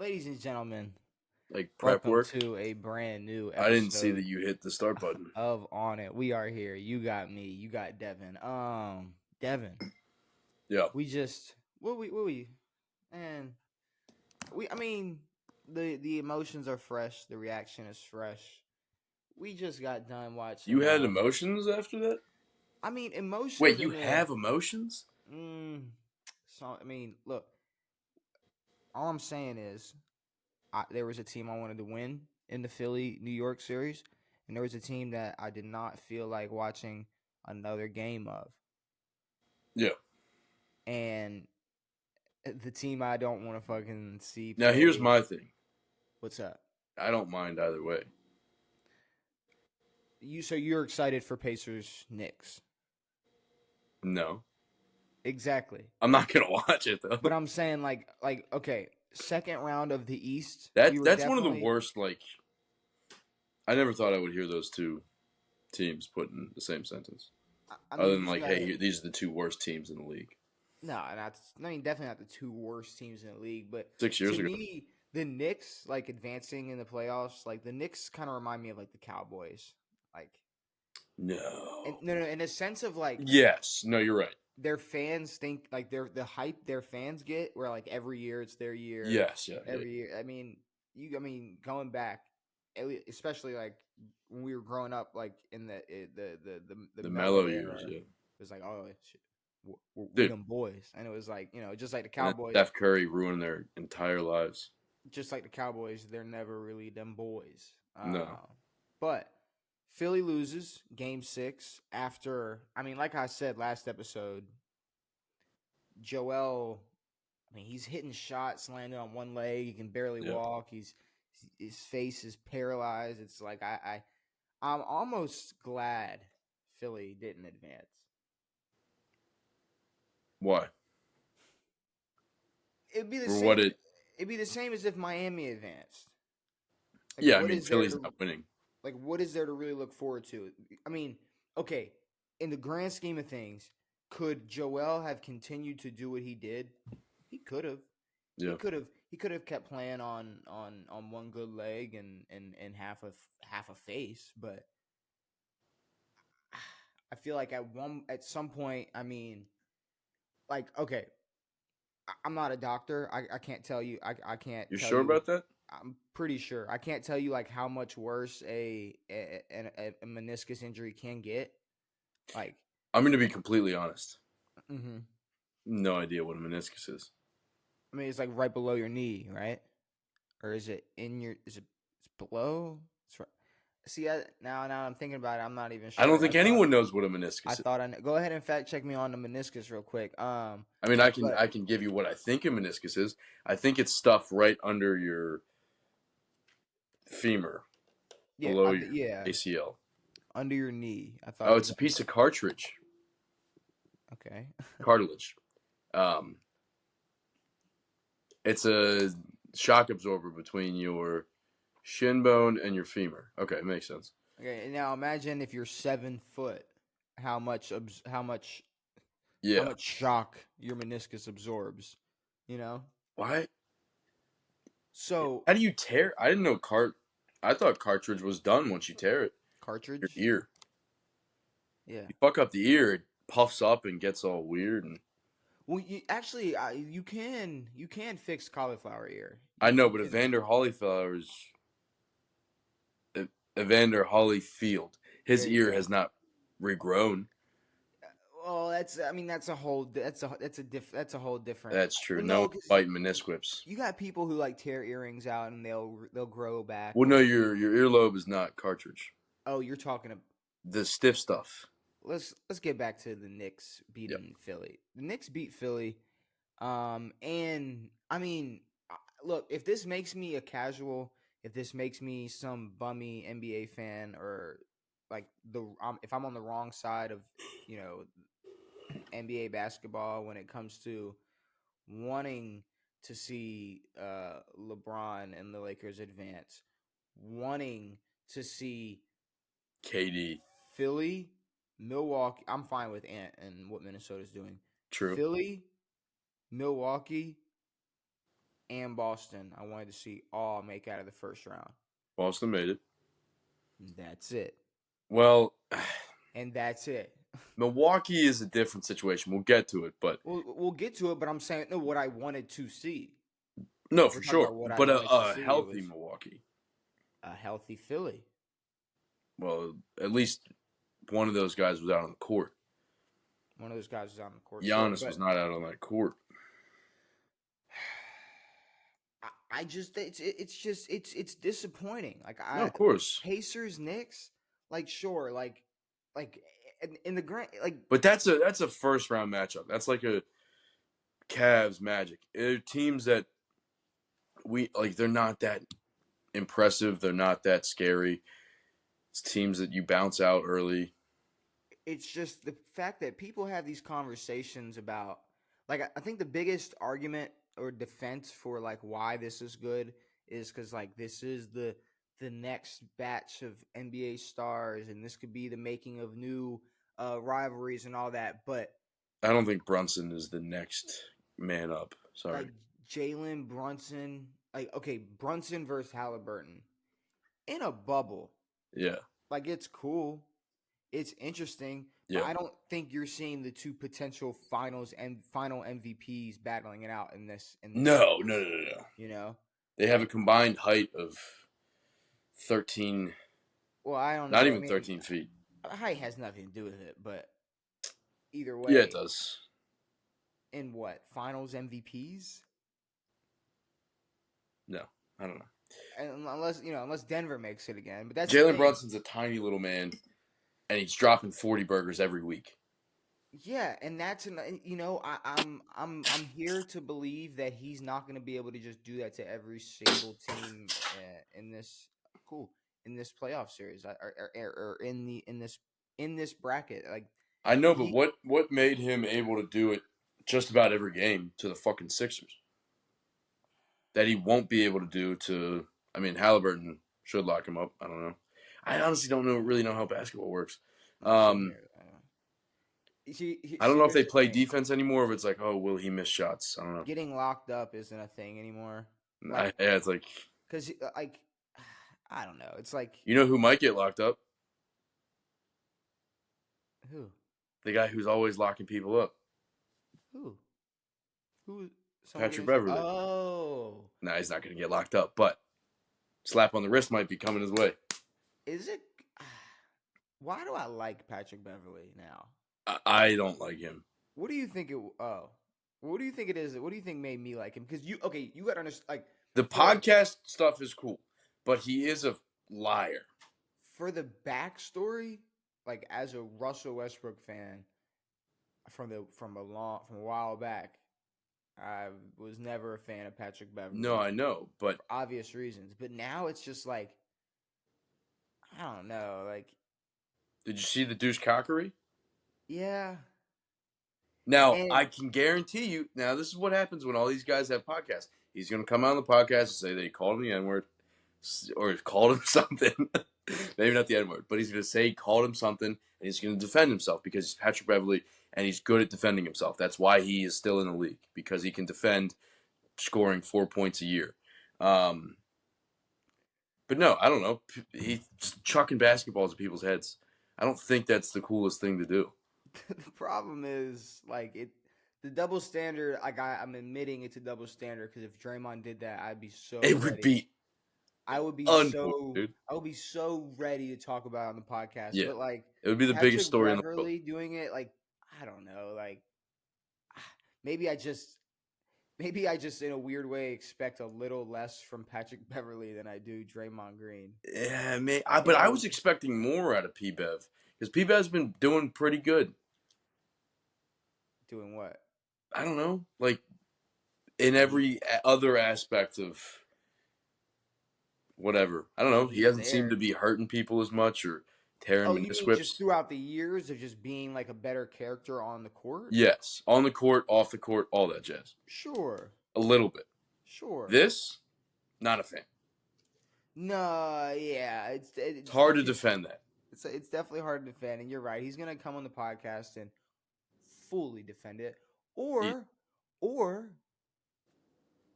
Ladies and gentlemen, Like prep welcome work. to a brand new I didn't see that episode you hit the start button. of On It. We are here. You got me. You got Devin. Devin, Yeah. we just what we and I mean the emotions are fresh. The reaction is fresh. We just got done You watching. had emotions after that? I mean emotions Wait, you in the. have emotions? Mm, so I mean, look. All I'm saying is there was a team I wanted to win in the Philly New York series, and there was a team that I did not feel like watching another game of. Yeah. And the team I don't want to fucking see Now here's play. my thing. What's up? I don't mind either way. You're excited for Pacers Knicks? No. Exactly. I'm not gonna watch it But though. I'm saying like okay, second round of the East, we That were that's one of the definitely. worst, I never thought I would hear those two teams put in the same sentence. I Other mean, than you just like, gotta. hey, these are the two worst teams in the league. No, that's I mean definitely not the two worst teams in the league, but 6 years to ago. me, the Knicks like advancing in the playoffs, like the Knicks kind of remind me of like the Cowboys, like and No. no, in a sense of like Yes. No, you're right. their fans think like the hype their fans get, where like every year it's their year, Yes, yeah, yeah. every year. I mean going back, especially like when we were growing up, like in the The Mellow mellow years, era, yeah. it was like oh shit, we Dude, them boys, and it was like just like the and then Cowboys. Steph Curry ruined their entire lives. Just like the Cowboys, they're never really them boys. No. But Philly loses game 6 after, I mean, like I said last episode, Joel, I mean, he's hitting shots, landing on one leg. He can barely Yeah. walk. His face is paralyzed. It's like I'm almost glad Philly didn't advance. Why? It'd be the For what same. it It'd be the same as if Miami advanced. Like, Yeah, I what mean is there Philly's to not winning. Like, what is there to really look forward to? I mean, okay, in the grand scheme of things, could Joel have continued to do what he did? He could have. He Yeah. could have. He could have kept playing on one good leg and half a face, but I feel like at some point, I mean, like okay, I'm not a doctor. I can't tell you. I can't You tell sure you. about that? I'm pretty sure. I can't tell you like how much worse a meniscus injury can get. Like, I'm going to be completely honest. hmm No idea what a meniscus is. I mean, it's like right below your knee, right? Or is it in your? Is it? It's below. It's right. See, now I'm thinking about it. I'm not even I don't sure. think anyone knows what a I meniscus is. thought I. Go ahead and fact check me on the meniscus real quick. I mean, I can But I can give you what I think a meniscus is. I think it's stuff right under your femur, yeah, below your yeah, ACL. under your knee. I thought Oh, it it's was a piece of cartridge, okay. cartilage. Um, it's a shock absorber between your shin bone and your femur. Okay, makes sense. Okay, now imagine if you're 7 foot, how much how Yeah. much shock your meniscus absorbs, you know? Why? So How do you tear? I didn't know I thought cartridge was done once you tear it. Your cartridge, ear. yeah. You fuck up the ear, it puffs up and gets all weird. And Well, actually, you can fix cauliflower ear. I know, You but can. Evander Holyfield, There his you ear go. has not regrown. Well, I mean that's a whole different. That's true. Well, No no, one's because fighting meniscus. you got people who like tear earrings out and they'll grow back. Well, no, your earlobe is not cartridge. Oh, you're talking about. The stiff stuff. Let's get back to the Knicks Yep. beating Philly. The Knicks beat Philly. And I mean, look, if this makes me a casual, if this makes me some bummy NBA fan, or like if I'm on the wrong side of you know NBA basketball when it comes to wanting to see LeBron and the Lakers advance, wanting to see KD. Philly, Milwaukee. I'm fine with Ant and what Minnesota's doing. True. Philly, Milwaukee, and Boston, I wanted to see all make out of the first round. Boston made it. That's it. Well, And that's it. Milwaukee is a different situation. We'll get to it, but We'll get to it, but I'm saying no. What I wanted to see. no, We're for talking sure. about what I But wanted to a see. It healthy was Milwaukee. a healthy Philly. Well, at least one of those guys was out on the court. One of those guys was on the court. Giannis Sure, was not out on that court. I just it's disappointing. Like No, of course. Pacers Knicks, like sure, like in the grand like But that's a first round matchup. That's like a Cavs Magic. They're teams that we like. They're not that impressive. They're not that scary. It's teams that you bounce out early. it's just the fact that people have these conversations about like I think the biggest argument or defense for like why this is good is because like this is the next batch of NBA stars and this could be the making of new rivalries and all that. But I don't think Brunson is the next man up. Sorry. like Jalen Brunson, like okay, Brunson versus Halliburton in a bubble, Yeah. like it's cool, it's interesting, but Yeah. I don't think you're seeing the two potential finals and final MVPs battling it out in this. No. series, you know. They have a combined height of 13, Well, I don't not know. I even mean, 13 feet. height has nothing to do with it, but either way, Yeah, it does. in what finals MVPs? No, I don't know. And unless Denver makes it again, but that's the Jalen thing. Brunson's a tiny little man, and he's dropping 40 burgers every week. Yeah, and that's I'm here to believe that he's not going to be able to just do that to every single team in this in this playoff series or in this bracket. Like I know, but he, what made him able to do it just about every game to the fucking Sixers? That he won't be able to do to. I mean, Halliburton should lock him up. I don't know. I honestly don't really know how basketball works. same here. I don't know if Here's they the play thing. defense anymore. If it's like, oh, will he miss shots? I don't know. Getting locked up isn't a thing anymore. Yeah, it's like because like I don't know. It's like you know who might get locked up? who? The guy who's always locking people up. Who? Patrick Beverley. Oh. Nah, he's not going to get locked up, but slap on the wrist might be coming his way. Is it? Why do I like Patrick Beverley now? I don't like him. What do you think it? Oh, what do you think it is? What do you think made me like him? Because you got to understand. Like the podcast stuff is cool, but he is a liar. For the backstory, like as a Russell Westbrook fan, from a while back, I was never a fan of Patrick Beverley. No, I know, but for obvious reasons. But now it's just like I don't know. Like, did you see the douche cockery? Yeah. Now, I can guarantee you, now this is what happens when all these guys have podcasts. He's going to come on the podcast and say that he called him the N-word or called him something. Maybe not the N-word, but he's going to say he called him something and he's going to defend himself because he's Patrick Beverley and he's good at defending himself. That's why he is still in the league, because he can defend scoring 4 points a year. But no, I don't know. He's chucking basketballs at people's heads. I don't think that's the coolest thing to do. The problem is like the double standard. Like I'm admitting it's a double standard because if Draymond did that, I'd be so. It would be. I would be dude. I would be so ready to talk about it on the podcast. Yeah, but like it would be the biggest story in the world. Doing it, like I don't know, like maybe I just in a weird way expect a little less from Patrick Beverley than I do Draymond Green. Yeah, but I was expecting more out of P-Bev because P-Bev's been doing pretty good. Doing what? I don't know, like in every other aspect of whatever. I don't know. He hasn't seemed to be hurting people as much or tearing meniscus whips. Just throughout the years of just being like a better character on the court? Yes, on the court, off the court, all that jazz. Sure. A little bit. Sure. This, not a fan. No, yeah, it's hard to defend that. It's definitely hard to defend, and you're right. He's gonna come on the podcast and fully defend it, or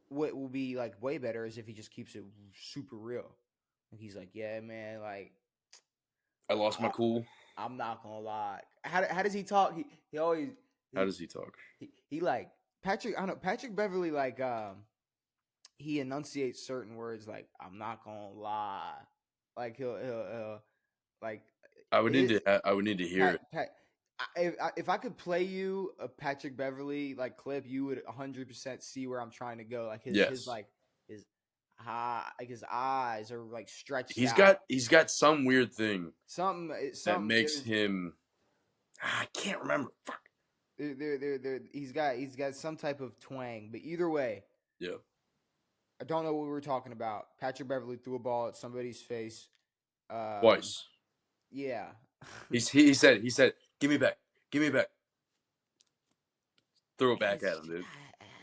what will be like way better is if he just keeps it super real. And he's like, yeah, man, like I lost my cool. I'm not gonna lie. How does he talk? He always How does he talk? he like Patrick. I don't know. Patrick Beverly like he enunciates certain words like I'm not gonna lie. Like he'll like I would need to hear it. if I could play you a Patrick Beverly like clip, you would 100% see where I'm trying to go. Like his Yes. like his like his eyes are like stretched He's out. got some weird thing Something that makes him. I can't remember. Fuck. He's got some type of twang. But either way, Yeah. I don't know what we were talking about. Patrick Beverly threw a ball at somebody's face. Twice. Yeah. he said, give me back. Throw it back at him, dude.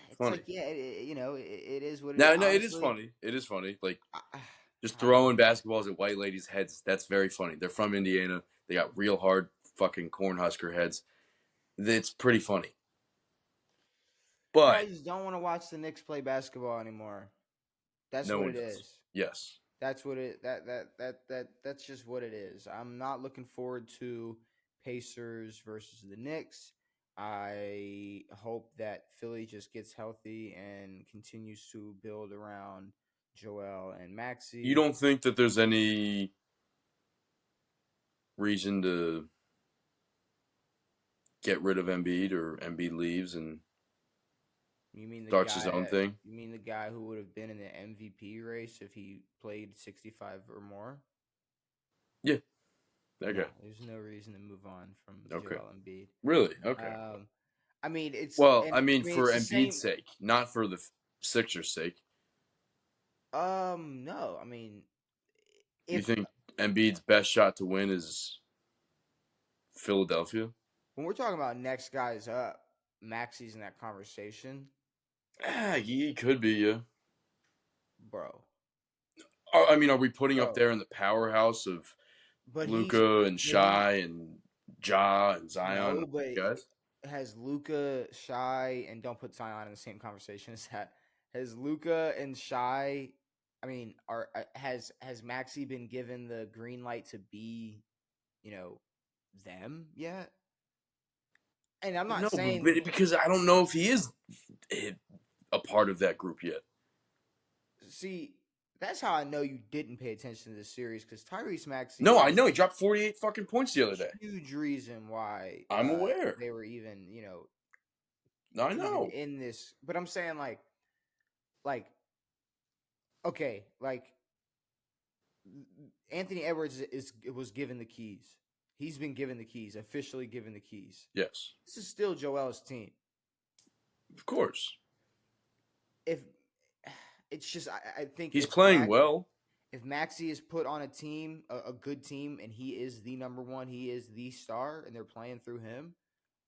It's funny. like, yeah, it is what it No, is. no, Honestly, it is funny. It is funny. Like, just throwing basketballs at white ladies' heads. That's very funny. They're from Indiana. They got real hard fucking Cornhusker heads. It's pretty funny. But I just don't want to watch the Knicks play basketball anymore. That's what it is. Yes. That's what it that's just what it is. I'm not looking forward to Pacers versus the Knicks. I hope that Philly just gets healthy and continues to build around Joel and Maxey. You don't think that there's any reason to get rid of Embiid, or Embiid leaves and starts his own thing? You mean the guy who would have been in the MVP race if he played 65 or more? Yeah. Okay. No, there's no reason to move on from Joel Embiid. Really? Okay. I mean, it's for Embiid's sake, not for the Sixers' sake. No. I mean, you think Embiid's best shot to win is Philadelphia? When we're talking about next guys up, Maxey's in that conversation. He could be, yeah. Bro. I mean, are we putting up there in the powerhouse of Luka and Shai and Ja and Zion? No, but guys? Has Luka, Shai, and don't put Zion in the same conversation as that. Has Luka and Shai, I mean, has Maxey been given the green light to be, them yet? And I'm not saying because I don't know if he is a part of that group yet. See, that's how I know you didn't pay attention to this series, because Tyrese Maxey. No, I know he dropped 48 fucking points the other day. Huge reason why I'm aware they were even, I know in this, but I'm saying like, okay, like Anthony Edwards was given the keys. He's been given the keys, officially given the keys. Yes. This is still Joel's team. Of course. If it's just, I think he's playing well. If Maxey is put on a team, a good team, and he is the number one, he is the star, and they're playing through him,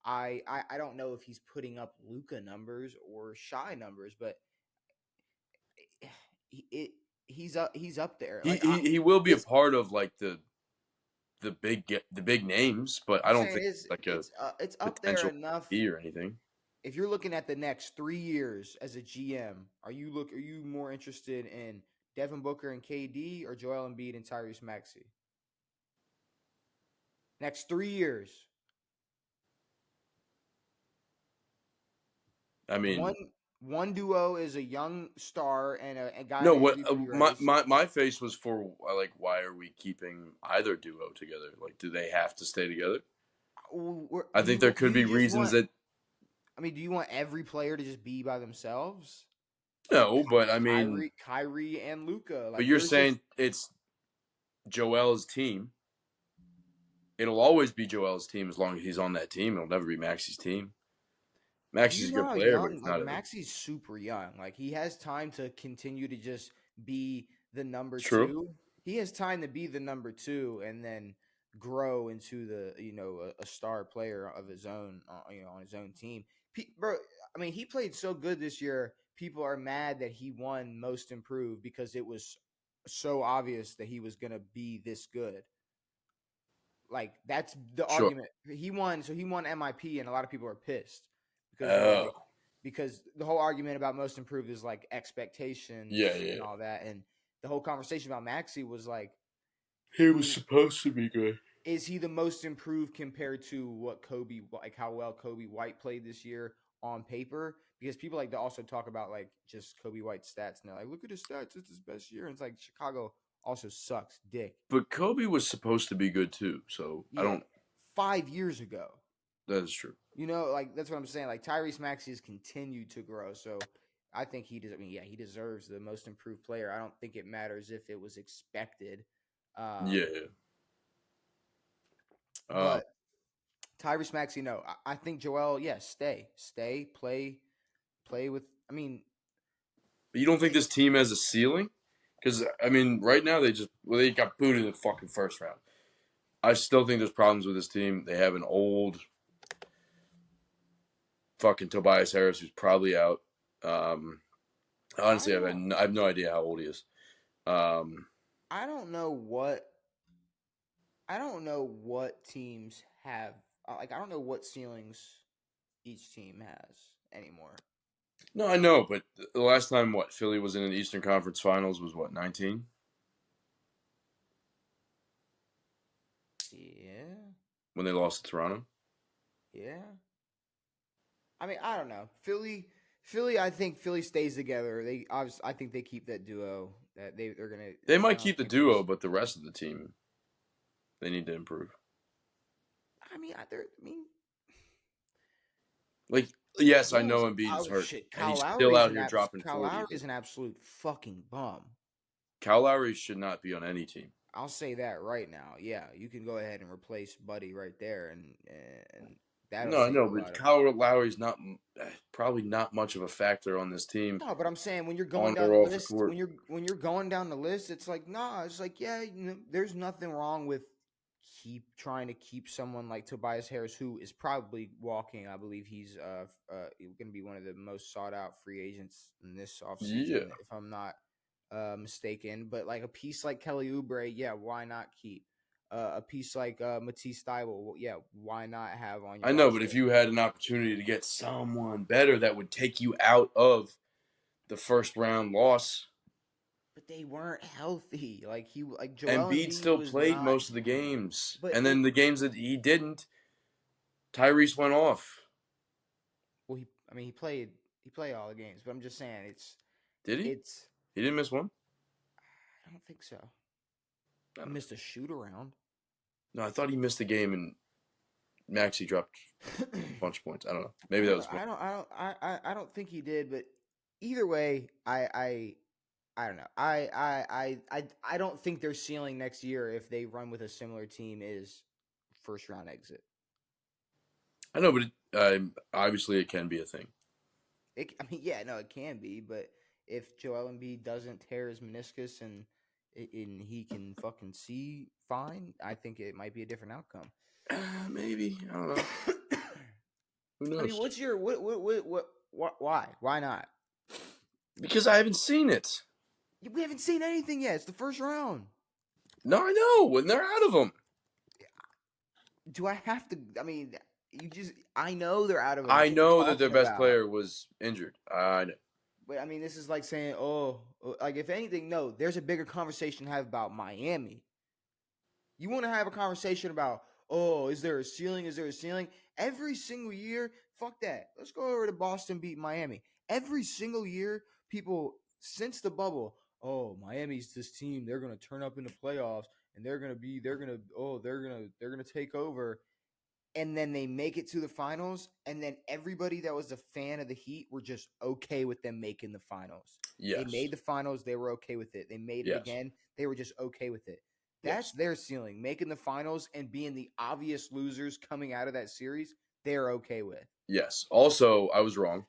I don't know if he's putting up Luka numbers or Shai numbers, but he's up there. He will be a part of like the big names, but I don't think it's up there enough or anything. If you're looking at the next 3 years as a GM, are you more interested in Devin Booker and KD or Joel Embiid and Tyrese Maxey? Next 3 years. I mean, one duo is a young star and a guy. No, what my face was for like, why are we keeping either duo together? Like, do they have to stay together? I think there could be reasons that. I mean, do you want every player to just be by themselves? No, but I mean, Kyrie and Luka. But you're saying it's Joel's team. It'll always be Joel's team as long as he's on that team. It'll never be Maxey's team. Maxey's a good player, but he's not. Maxey's super young. Like, he has time to continue to just be the number two. He has time to be the number two and then grow into the a star player of his own. On his own team, bro. I mean, he played so good this year. People are mad that he won Most Improved because it was so obvious that he was gonna be this good. Like, that's the argument. He won MIP, and a lot of people are pissed because the whole argument about most improved is like expectations and all that, and the whole conversation about Maxey was like he was supposed to be good. Is he the most improved compared to what Kobe, like how well Kobe White played this year on paper? Because people like to also talk about like just Kobe White's stats, and they're like, look at his stats, it's his best year. And it's like Chicago also sucks dick. But Kobe was supposed to be good too, so yeah, I don't. 5 years ago. That is true. You know, like that's what I'm saying. Like Tyrese Maxey has continued to grow, so I think he does. I mean, yeah, he deserves the most improved player. I don't think it matters if it was expected. Yeah. But Tyrese Maxey, no. I think Joel, stay, play with. I mean, but you don't think this team has a ceiling? Because I mean, right now they got booted in the fucking first round. I still think there's problems with this team. They have an old fucking Tobias Harris who's probably out. Honestly, I have no idea how old he is. I don't know what teams have. Like, I don't know what ceilings each team has anymore. No, I know, but the last time Philly was in an Eastern Conference Finals was 19? Yeah. When they lost to Toronto? Yeah. I mean, I don't know. Philly. I think Philly stays together. I think they keep that duo. That they're gonna. They might keep the duo, but the rest of the team, they need to improve. I mean, like, yes, I know Embiid is hurt, shit. and he's still out here dropping 40. Kyle Lowry is an absolute fucking bum. Kyle Lowry should not be on any team. I'll say that right now. Yeah, you can go ahead and replace Buddy right there, and that. No, I know, but Kyle Lowry's probably not much of a factor on this team. No, but I'm saying when you're going down the list, when you're going down the list, it's like it's like there's nothing wrong with trying to keep someone like Tobias Harris, who is probably walking. I believe he's going to be one of the most sought out free agents in this offseason, if I'm not mistaken. But like a piece like Kelly Oubre, why not keep? A piece like Matisse Thybulle, why not have on your I know, roster? but if you had an opportunity to get someone better that would take you out of the first round loss. But they weren't healthy. Joel Embiid still played most of the games. And then the games that he didn't, Tyrese went off. Well, he played all the games, but I'm just saying Did he? He didn't miss one? I don't think so. He missed a shoot around. No, I thought he missed a game and Maxey dropped a bunch of points. I don't know. Maybe that was one. I don't think he did, but either way, I don't know. I don't think their ceiling next year, if they run with a similar team, is first round exit. I know, but obviously it can be a thing. It can be, but if Joel Embiid doesn't tear his meniscus and he can fucking see fine, I think it might be a different outcome. Maybe. I don't know. Who knows? I mean, what's your why not? Because I haven't seen it. We haven't seen anything yet. It's the first round. No, I know. When they're out of them. Do I have to? I mean, I know they're out of them. I know that their best player was injured. I know. But I mean, this is like saying, if anything, no, there's a bigger conversation to have about Miami. You want to have a conversation about, is there a ceiling? Is there a ceiling? Every single year, fuck that. Let's go over to Boston, beat Miami. Every single year, people, since the bubble, Miami's this team. They're going to turn up in the playoffs, and they're going to take over. And then they make it to the finals, and then everybody that was a fan of the Heat were just okay with them making the finals. Yes. They made the finals. They were okay with it. They made it again. They were just okay with it. That's their ceiling. Making the finals and being the obvious losers coming out of that series, they're okay with. Yes. Also, I was wrong.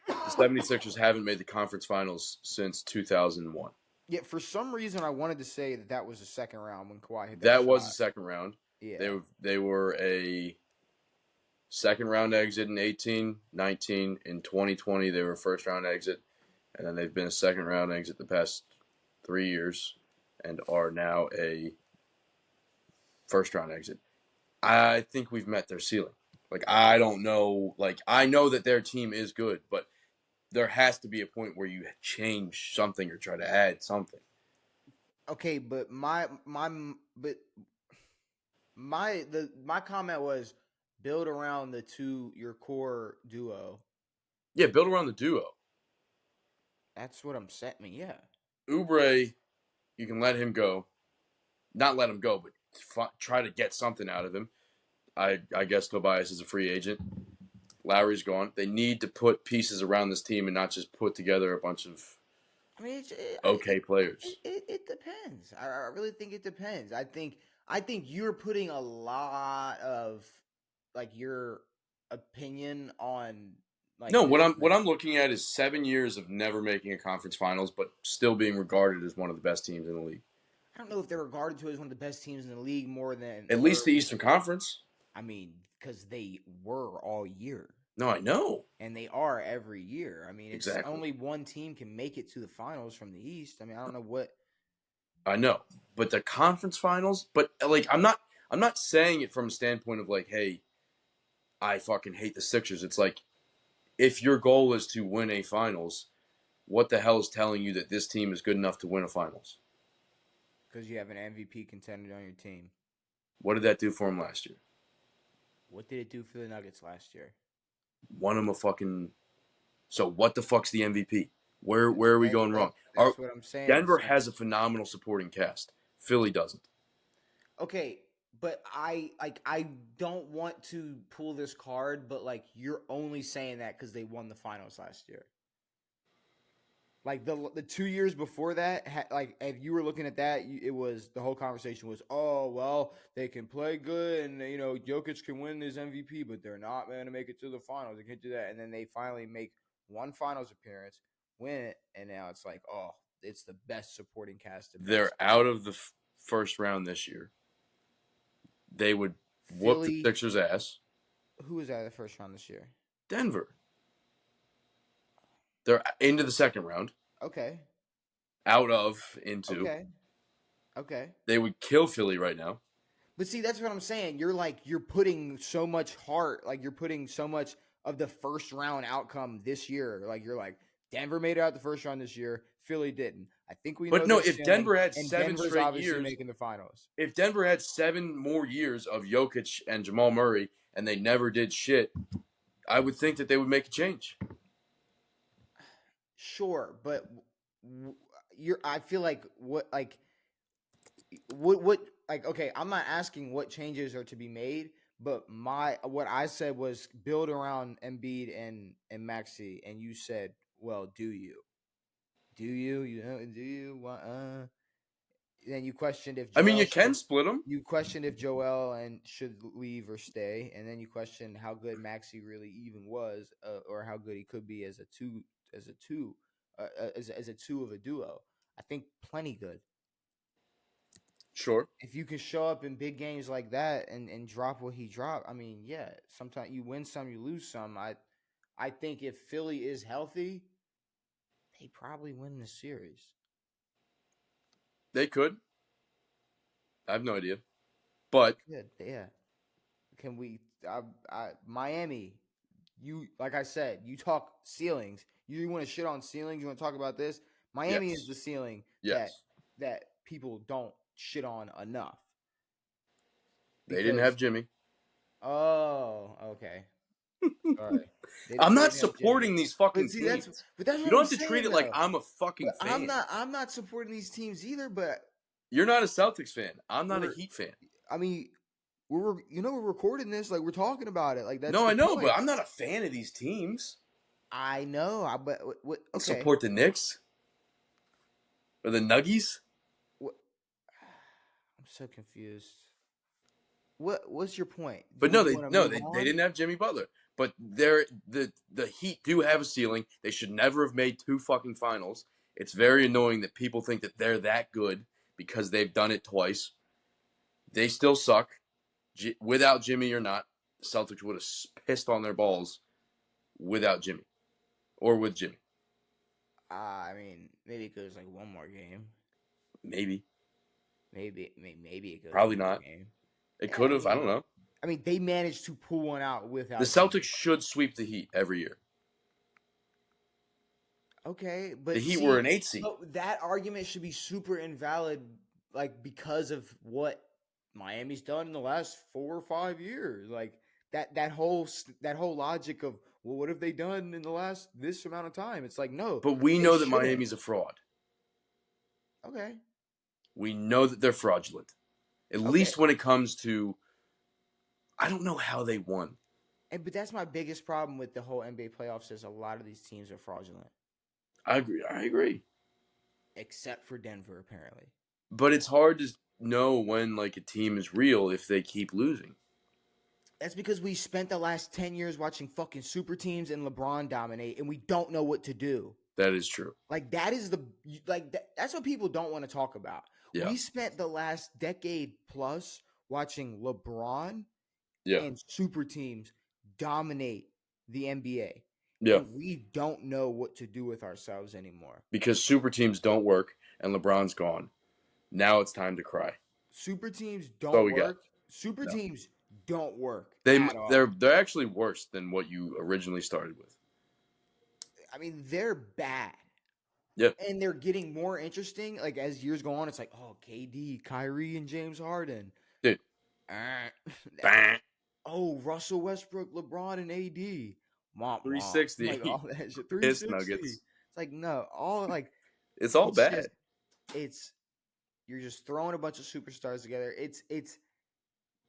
The 76ers haven't made the conference finals since 2001. Yeah, for some reason, I wanted to say that was the second round when Kawhi hit that shot. Was the second round. Yeah. They were a second round exit in 18, 19. In 2020, they were a first round exit. And then they've been a second round exit the past 3 years and are now a first round exit. I think we've met their ceiling. Like, I don't know. Like, I know that their team is good, but there has to be a point where you change something or try to add something. Okay, but my comment was build around your core duo. Yeah, build around the duo. That's what I'm saying. I mean, yeah. Oubre, you can let him go. Not let him go, but try to get something out of him. I guess Tobias is a free agent. Lowry's gone. They need to put pieces around this team and not just put together a bunch of I mean, okay players. it depends. I really think it depends. I think you're putting a lot of like your opinion on like No, this. what I'm looking at is 7 years of never making a conference finals, but still being regarded as one of the best teams in the league. I don't know if they're regarded to as one of the best teams in the league more than At least the Eastern Conference. I mean, because they were all year. No, I know. And they are every year. I mean, it's exactly. Only one team can make it to the finals from the East. I mean, I don't know what. I know, but the conference finals. But like, I'm not saying it from a standpoint of like, hey, I fucking hate the Sixers. It's like, if your goal is to win a finals, what the hell is telling you that this team is good enough to win a finals? Because you have an MVP contender on your team. What did that do for him last year? What did it do for the Nuggets last year? Won him a fucking. So what the fuck's the MVP? Where are we going wrong? That's what I'm saying. Denver has a phenomenal supporting cast. Philly doesn't. Okay, but I don't want to pull this card, but like you're only saying that because they won the finals last year. Like the 2 years before that, like if you were looking at that, it was the whole conversation was, oh well, they can play good, and Jokic can win his MVP, but they're not going to make it to the finals. They can't do that, and then they finally make one finals appearance, win it, and now it's like, oh, it's the best supporting cast. They're out of the first round this year. They would whoop the Sixers' ass. Who was out of the first round this year? Denver. They're into the second round. Okay. Into. Okay. They would kill Philly right now. But see, that's what I'm saying. You're putting so much heart, like you're putting so much of the first round outcome this year. Like you're like, Denver made it out the first round this year. Philly didn't. I think we know. But no, if Denver had 7 Denver's straight obviously years, making the finals. If Denver had 7 more years of Jokic and Jamal Murray, and they never did shit, I would think that they would make a change. Sure, but I feel like what okay, I'm not asking what changes are to be made, but what I said was build around Embiid and Maxey, and you said, well, do you? Do you? Then you questioned if Joel you can split them. You questioned if Joel and should leave or stay, and then you questioned how good Maxey really even was, or how good he could be as a two of a duo. I think plenty good. Sure. If you can show up in big games like that and drop what he dropped, I mean, yeah, sometimes you win some, you lose some. I think if Philly is healthy, they probably win the series. They could. I have no idea. But yeah. Can we Miami, you like I said, you talk ceilings. You want to shit on ceilings, you want to talk about this? Miami is the ceiling that people don't shit on enough. They didn't have Jimmy. Oh, okay. Sorry. I'm not supporting these fucking teams. But that's you don't have to treat it like I'm a fucking fan. I'm not supporting these teams either, but you're not a Celtics fan. I'm not a Heat fan. I mean, we're recording this, like we're talking about it. Like that's No, I know, but I'm not a fan of these teams. I know, but what okay. I support the Knicks or the Nuggies. I'm so confused. What's your point? But they didn't have Jimmy Butler. But the Heat do have a ceiling. They should never have made 2 fucking finals. It's very annoying that people think that they're that good because they've done it twice. They still suck. Without Jimmy or not, Celtics would have pissed on their balls without Jimmy. Or with Jimmy. I mean, maybe it goes like one more game. Maybe it goes. Probably not. Game. It could have. I don't know. I mean, they managed to pull one out The without Celtics Denver. should sweep the Heat every year. Okay, The but Heat were see, an 8 seed. that argument should be super invalid, like because of what Miami's done in the last 4 or 5 years. Like that whole logic of, well, what have they done in the last this amount of time? It's like, no, But we they know that shouldn't. Miami's a fraud. Okay, We know that they're fraudulent. At okay, least when it comes to, I don't know how they won. but that's my biggest problem with the whole NBA playoffs is a lot of these teams are fraudulent, I agree. except for Denver, apparently. But it's hard to know when like a team is real if they keep losing. That's because we spent the last 10 years watching fucking super teams and LeBron dominate, and we don't know what to do. That is true. Like that is that's what people don't want to talk about. Yeah. We spent the last decade plus watching LeBron Yeah. and super teams dominate the NBA. Yeah. And we don't know what to do with ourselves anymore. Because super teams don't work and LeBron's gone. Now it's time to cry. Super teams don't work. Got. Super teams don't work. They're actually worse than what you originally started with. I mean, they're bad. Yeah. And they're getting more interesting. Like as years go on, it's like, oh, KD, Kyrie, and James Harden. Dude. Oh, Russell Westbrook, LeBron, and AD. 360. Like all that shit. 360. Nuggets. It's like, no, all like it's all bad. You're just throwing a bunch of superstars together.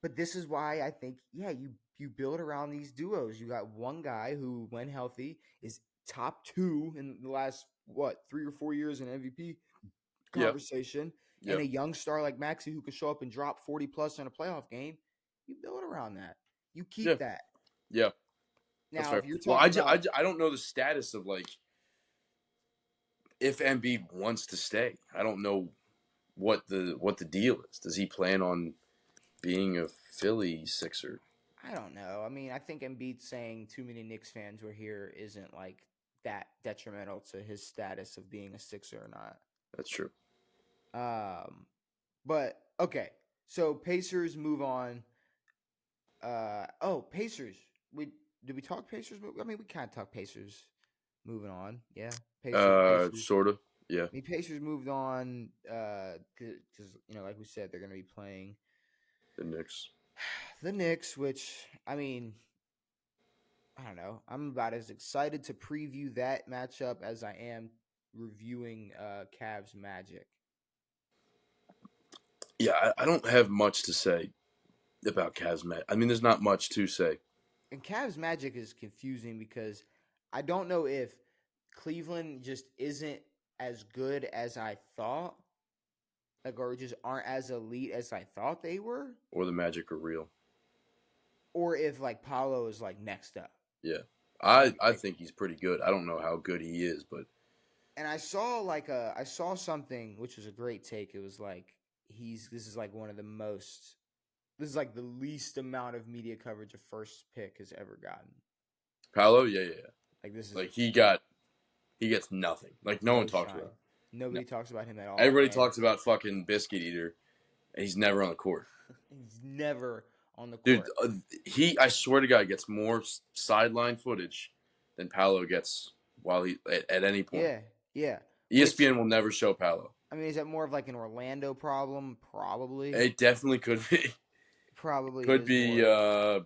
But this is why I think, yeah, you build around these duos. You got one guy who, when healthy, is top 2 in the last 3 or 4 years in MVP conversation, and a young star like Maxey who could show up and drop 40 plus in a playoff game. You build around that. You keep that. Yeah. Now, if you're talking I don't know the status of like if Embiid wants to stay. I don't know what the deal is. Does he plan on being a Philly Sixer? I don't know. I mean, I think Embiid saying too many Knicks fans were here isn't like that detrimental to his status of being a Sixer or not. That's true. But okay. So Pacers move on. Pacers. Did we talk Pacers? I mean, we kind of talked Pacers moving on. Yeah. Pacers. Sort of. Yeah. I mean, Pacers moved on because like we said, they're going to be playing the Knicks. The Knicks, which I mean, I don't know. I'm about as excited to preview that matchup as I am reviewing Cavs Magic. Yeah, I don't have much to say about Cavs Magic. I mean, there's not much to say. And Cavs Magic is confusing because I don't know if Cleveland just isn't as good as I thought, or just aren't as elite as I thought they were, or the Magic are real, or if like Paolo is like next up. Yeah, I think he's pretty good. I don't know how good he is, but. And I saw something which was a great take. It was like this is like the least amount of media coverage a first pick has ever gotten. Paolo, yeah. Like this is like he gets nothing. Like no one talks about him. Nobody talks about him at all. Everybody talks about fucking Biscuit Eater, and he's never on the court. He's never on the court. Dude, I swear to God, gets more sideline footage than Paolo gets while he at any point. Yeah. ESPN will never show Paolo. I mean, is that more of like an Orlando problem? Probably. It definitely could be. Probably could be. I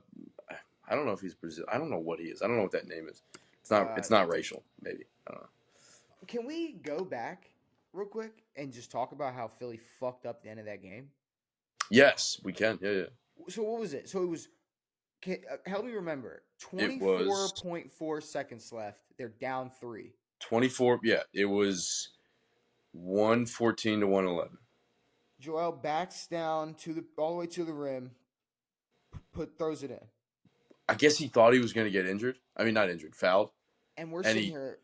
don't know if he's Brazil. I don't know what he is. I don't know what that name is. It's not racial. Maybe I don't know. Can we go back real quick and just talk about how Philly fucked up the end of that game? Yes, we can. Yeah. So what was it? So it was. Help me remember. 24.4 seconds left. They're down 3. 24. Yeah, it was 114 to 111. Joel backs down all the way to the rim. Throws it in. I guess he thought he was going to get injured. I mean, not injured, fouled. And we're sitting here.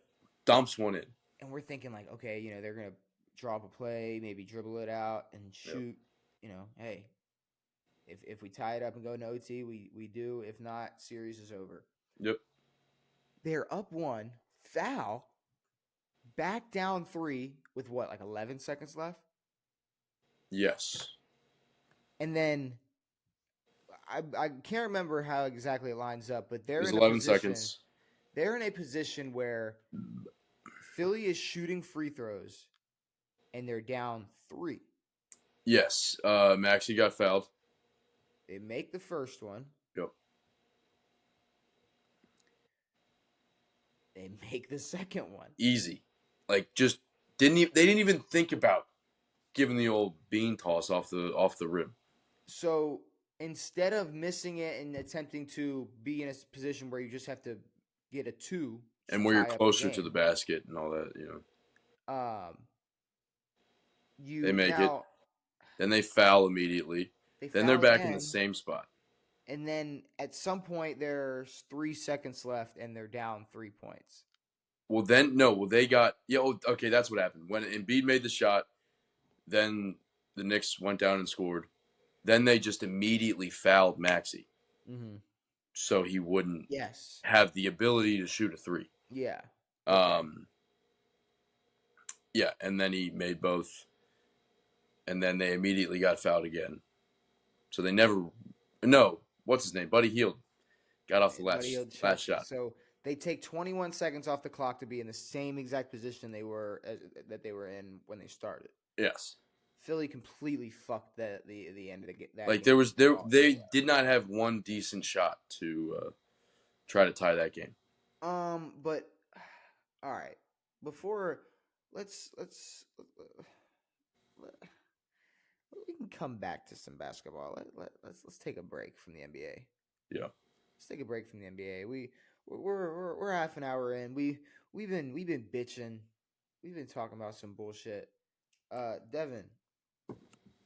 Dumps one in. And we're thinking like, okay, they're going to drop a play, maybe dribble it out and shoot. Yep. Hey, if we tie it up and go to OT, we do. If not, series is over. Yep. They're up 1, foul, back down 3 with what, like 11 seconds left? Yes. And then I can't remember how exactly it lines up, but It they're was in a 11 position. seconds. They're in a position where Philly is shooting free throws, and they're down 3. Yes, Maxey got fouled. They make the first one. Yep. They make the second one. Easy. Like just they didn't even think about giving the old bean toss off the rim. So instead of missing it and attempting to be in a position where you just have to get a 2 and where you're closer to the basket and all that, they make it. Then they foul immediately. Then they're back in the same spot. And then at some point there's 3 seconds left and they're down 3 points. Well, they got okay. That's what happened when Embiid made the shot. Then the Knicks went down and scored. Then they just immediately fouled Maxey, so he wouldn't have the ability to shoot a 3. Yeah. Yeah, and then he made both, and then they immediately got fouled again. So they never. No, what's his name? Buddy Hield got off the last shot. So they take 21 seconds off the clock to be in the same exact position they were in when they started. Yes. Philly completely fucked the end of that. Like they did not have one decent shot to try to tie that game. But all right, before let's we can come back to some basketball. Let's take a break from the NBA. Yeah. Let's take a break from the NBA. We're half an hour in. We've been bitching. We've been talking about some bullshit. Devin,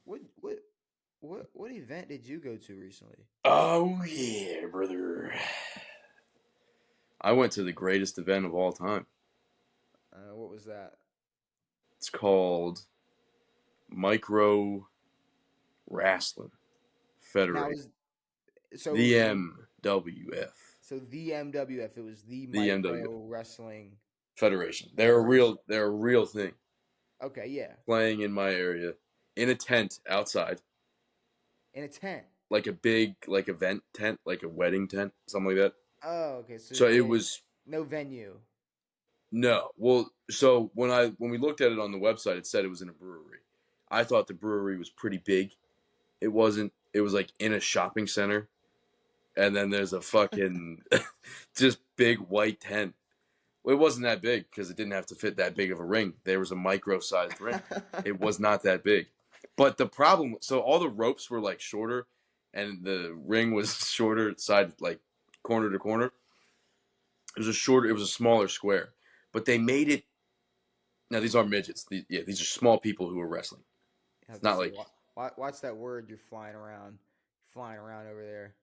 what event did you go to recently? Oh yeah, brother. I went to the greatest event of all time. What was that? It's called Micro Wrestling Federation. The MWF. So the MWF, it was the Micro Wrestling Federation. They're a real thing. Okay, yeah. Playing in my area, in a tent outside. In a tent. Like a big event tent, like a wedding tent, something like that. Oh, okay. So it was no venue. No. Well, so when we looked at it on the website, it said it was in a brewery. I thought the brewery was pretty big. It wasn't. It was like in a shopping center. And then there's a fucking just big white tent. Well, it wasn't that big because it didn't have to fit that big of a ring. There was a micro-sized ring. It was not that big. But the problem, so all the ropes were like shorter and the ring was shorter side, like corner to corner. It was a smaller square. But they made it, now these are midgets. These are small people who are wrestling. It's not like. Watch that word you're flying around over there.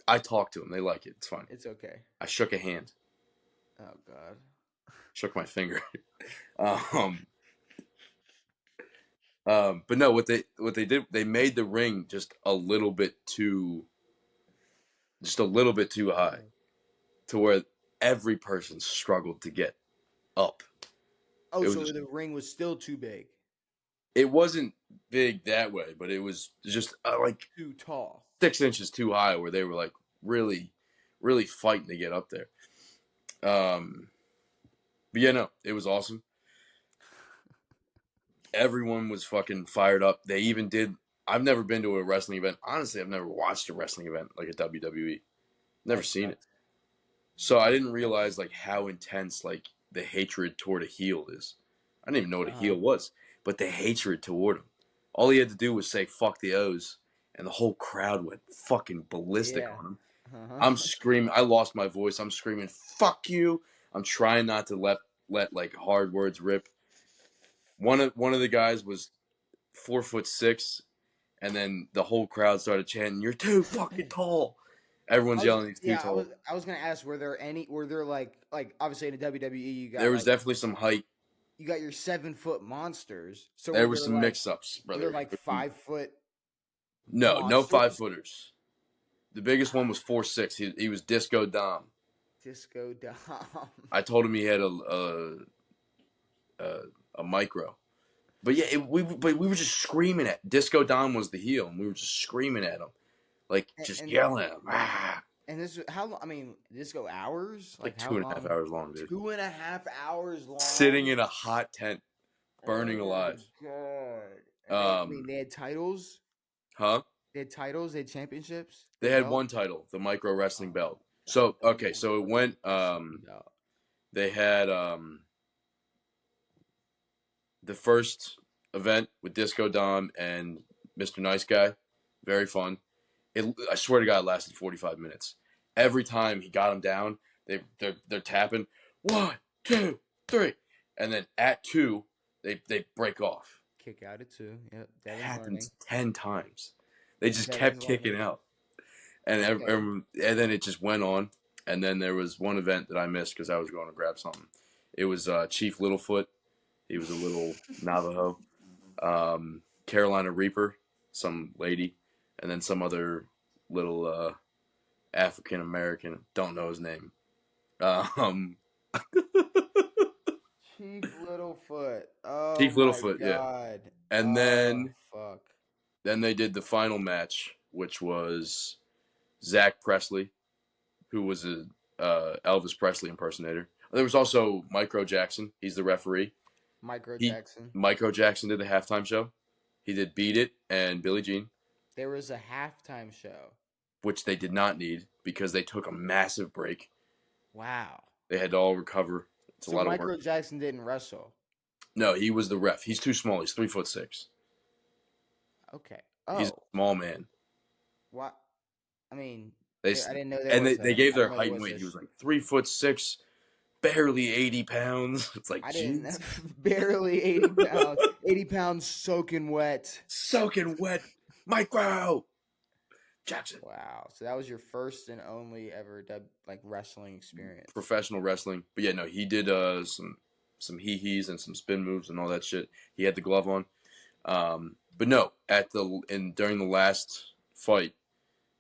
I talked to them. They like it. It's fine. It's okay. I shook a hand. Oh God. Shook my finger. But no, what they did, they made the ring just a little bit too high, to where every person struggled to get up. Oh, so the ring was still too big. It wasn't big that way, but it was just like too tall, 6 inches too high, where they were like really, really fighting to get up there. But yeah, no, it was awesome. Everyone was fucking fired up. They even did. I've never been to a wrestling event. Honestly, I've never watched a wrestling event like a WWE. Never seen it. So I didn't realize like how intense like the hatred toward a heel is. I didn't even know what a heel was, but the hatred toward him. All he had to do was say "fuck the O's," and the whole crowd went fucking ballistic on him. I'm screaming. I lost my voice. I'm screaming, "Fuck you!" I'm trying not to let like hard words rip. One of the guys was 4'6", and then the whole crowd started chanting, "You're too fucking tall." Everyone's yelling, "He's too tall." I was gonna ask, were there like obviously in the WWE you got, there was definitely some height. You got your 7-foot monsters. So there were some mix-ups, brother. They're like 5-foot. No 5-footers. The biggest one was 4'6". He was Disco Dom. Disco Dom. I told him he had a micro, but yeah, we were just screaming at Disco Dom was the heel, and we were just screaming at him. like just yelling at him. Ah. And this how long? I mean, did this go hours? Like How 2.5 hours long, dude. 2.5 hours long. Sitting in a hot tent, burning alive. God. And they had titles. Huh? They had titles. They had championships. They had one title, the micro wrestling belt. So okay, so it went. They had the first event with Disco Dom and Mr. Nice Guy, very fun. I swear to God, it lasted 45 minutes. Every time he got him down, they're tapping 1, 2, 3, and then at 2 they break off. Kick out at 2. Yep, that happens 10 times. They just kept kicking out, and then it just went on. And then there was one event that I missed because I was going to grab something. It was Chief Littlefoot. He was a little Navajo. Carolina Reaper, some lady, and then some other little African American. Don't know his name. Chief Littlefoot. Oh, Chief Littlefoot, my God. Yeah. And then, fuck. Then they did the final match, which was Zach Presley, who was a Elvis Presley impersonator. There was also Micro Jackson. He's the referee. Micro Jackson did the halftime show. He did Beat It and Billie Jean. There was a halftime show, which they did not need because they took a massive break. Wow. They had to all recover. It's a lot of work. Micro Jackson didn't wrestle. No, he was the ref. He's too small. He's 3'6". Okay. He's a small man. What? I mean, I didn't know. They gave their height and weight. He was like 3'6", barely 80 pounds. It's like, I didn't barely 80 pounds. 80 pounds soaking wet. Micro Jackson. Wow. So that was your first and only ever wrestling experience. Professional wrestling. But yeah, no, he did some hee-hees and some spin moves and all that shit. He had the glove on. But no, during the last fight,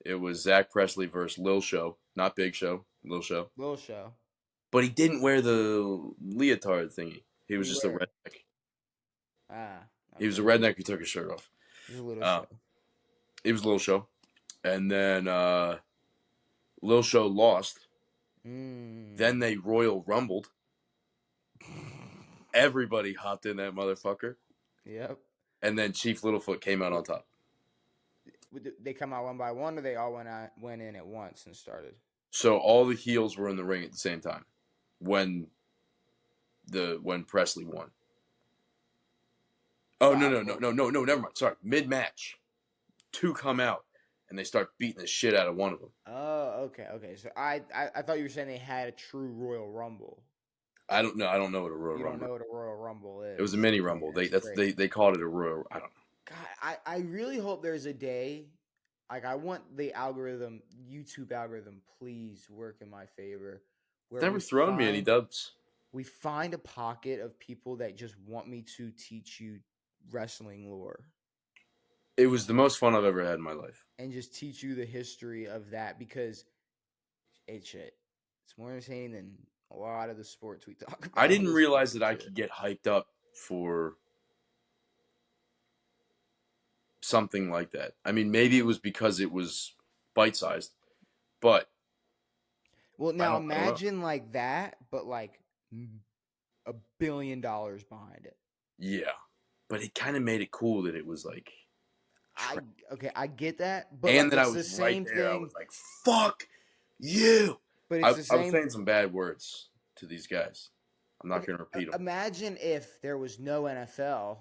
it was Zach Presley versus Lil Show, not Big Show, Lil Show. Lil Show. But he didn't wear the leotard thingy. He was just a redneck. Okay. He was a redneck who took his shirt off. It was a Little Show. It was Lil Show. And then Lil Show lost. Then they Royal Rumbled. Everybody hopped in that motherfucker. Yep. And then Chief Littlefoot came out on top. They come out one by one, or they all went in at once and started? So all the heels were in the ring at the same time when Presley won. Oh, no, never mind. Sorry. Mid-match, 2 come out, and they start beating the shit out of one of them. Oh, okay. So I thought you were saying they had a true Royal Rumble. I don't know. I don't know what a Royal Rumble. You don't know what a Royal Rumble is. It was a mini Rumble. They called it a Royal. I don't know. God, I really hope there's a day. I want the YouTube algorithm, please work in my favor. It's never thrown me any dubs. We find a pocket of people that just want me to teach you wrestling lore. It was the most fun I've ever had in my life. And just teach you the history of that, because it's more entertaining than a lot of the sports we talk about. I didn't realize that I could get hyped up for something like that. I mean, maybe it was because it was bite-sized, but... Well, now imagine like that, but like $1 billion behind it. Yeah, but it kind of made it cool that it was like... I get that, but and that I was right there. I was like, "Fuck you!" But I was saying some bad words to these guys. I'm not going to repeat them. Imagine if there was no NFL,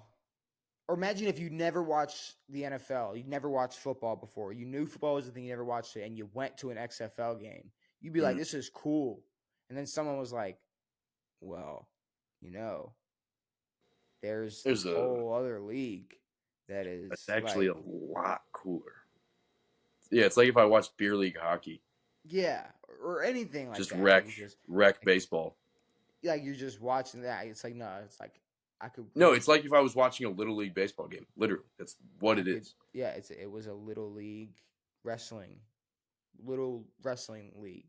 or imagine if you never watched the NFL, you never watched football before, you knew football was the thing, you never watched it, and you went to an XFL game. You'd be like, "This is cool," and then someone was like, "Well, there's a whole other league." That's actually a lot cooler. Yeah, it's like if I watched beer league hockey. Yeah, or anything like that. Just wreck baseball. Like you're just watching that. It's like, no, it's like I could. No, it's like if I was watching a little league baseball game. Literally, that's what it is. Yeah, it was a little league wrestling league.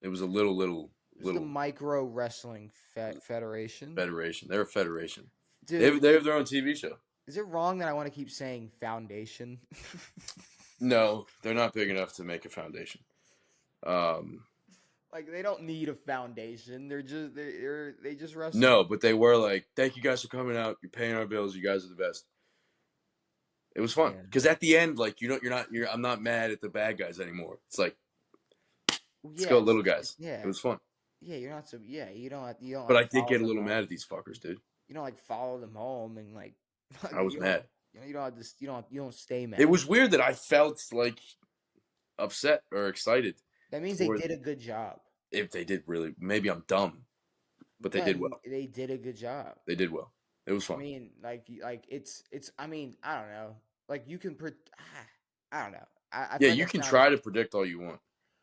It was a little. The Micro Wrestling Federation. They're a federation. Dude, they have their own TV show. Is it wrong that I want to keep saying foundation? No, they're not big enough to make a foundation. Like they don't need a foundation. They just wrestle. No, but they were like, "Thank you guys for coming out. You're paying our bills. You guys are the best." It was fun because at the end, like I'm not mad at the bad guys anymore. It's like, let's go, little guys. Yeah, it was fun. Yeah, you're not so. Yeah, you don't. But like, I did get a little mad at these fuckers, dude. You don't like follow them home and like. I was mad. You don't just. You don't stay mad. It was weird that I felt like upset or excited. That means they did a good job. If they did really, maybe I'm dumb, but they did well. They did a good job. They did well. It was fun. I mean, like it's. I mean, I don't know. Like you can. I don't know. Yeah, you can try to predict all you want.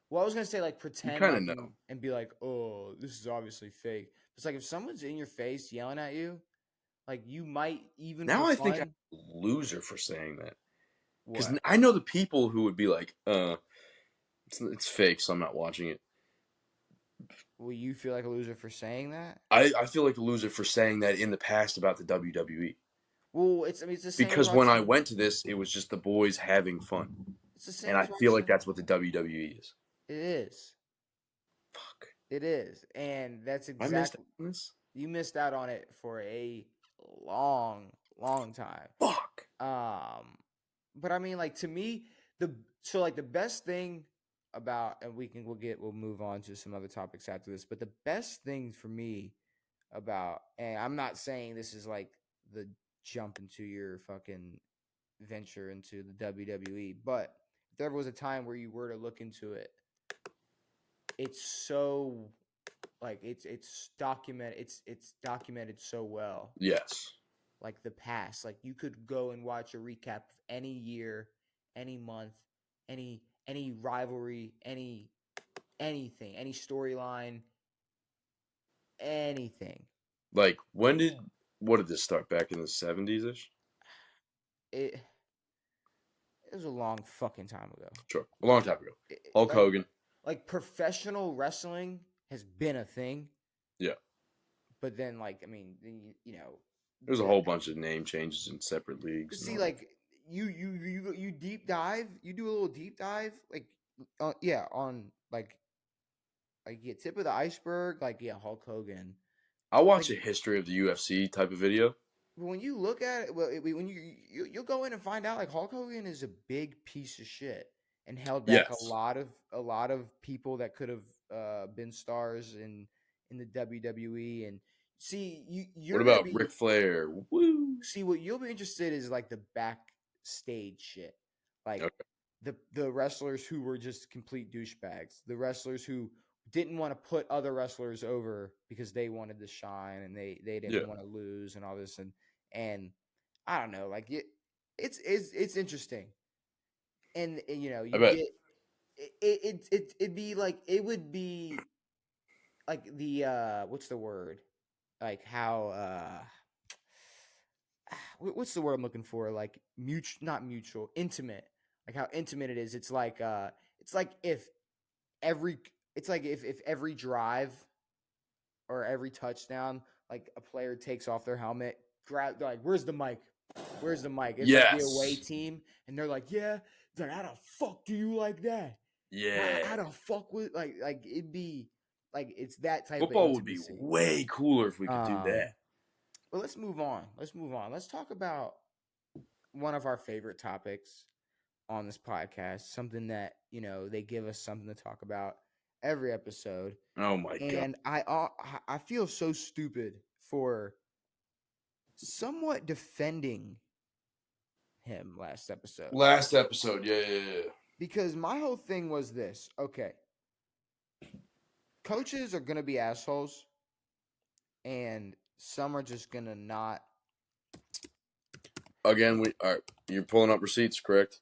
Well, I was gonna say like pretend you kind of know and be like, oh, this is obviously fake. It's like if someone's in your face yelling at you, like you might even. Now I think I'm a loser for saying that because I know the people who would be like, it's fake, so I'm not watching it. Will you feel like a loser for saying that? I feel like a loser for saying that in the past about the WWE. Well, it's the same because when I went to this, it was just the boys having fun. It's the same. And I feel like that's what the WWE is. It is. Fuck. It is, and that's exactly. I missed out on this. You missed out on it for a long time. Fuck. But I mean, like to me, the best thing about, and we'll move on to some other topics after this, but the best thing for me about, and I'm not saying this is like the jump into your fucking venture into the WWE, but if there was a time where you were to look into it, it's so like it's documented so well. Yes. Like the past, like you could go and watch a recap of any year, any month, any rivalry, anything, any storyline, anything. Like what did this start, back in the 70s ish? It was a long fucking time ago. Sure, a long time ago. Hulk Hogan. Like professional wrestling has been a thing. Yeah. But then, like, I mean, you know, there's a whole bunch of name changes in separate leagues. See, like you deep dive, you do a little deep dive, like on like tip of the iceberg, like Hulk Hogan. I'll watch a history of the UFC type of video. When you look at it, when you'll go in and find out like Hulk Hogan is a big piece of shit and held back a lot of people that could have been stars in the WWE. And see, you're what about Ric Flair? Woo! See, what you'll be interested in is like the backstage shit, like the wrestlers who were just complete douchebags, the wrestlers who didn't want to put other wrestlers over because they wanted to shine and they didn't want to lose and all this, and I don't know, like it's interesting, and you know you get it'd be like, it would be like the what's the word, like how what's the word I'm looking for, like not mutual, intimate, like how intimate it is. It's like if every drive or every touchdown, like a player takes off their helmet, they're like, where's the mic? It's like the away team, and they're like, yeah. It's like, how the fuck do you like that? Yeah. How the fuck would like it'd be like, it's that type Football of would be way cooler if we could do that. But let's move on. Let's talk about one of our favorite topics on this podcast, something that, you know, they give us something to talk about every episode. Oh my God. And I feel so stupid for somewhat defending him last episode. Yeah. Because my whole thing was this. Okay. Coaches are going to be assholes, and some are just going to not. Again, you're pulling up receipts, correct?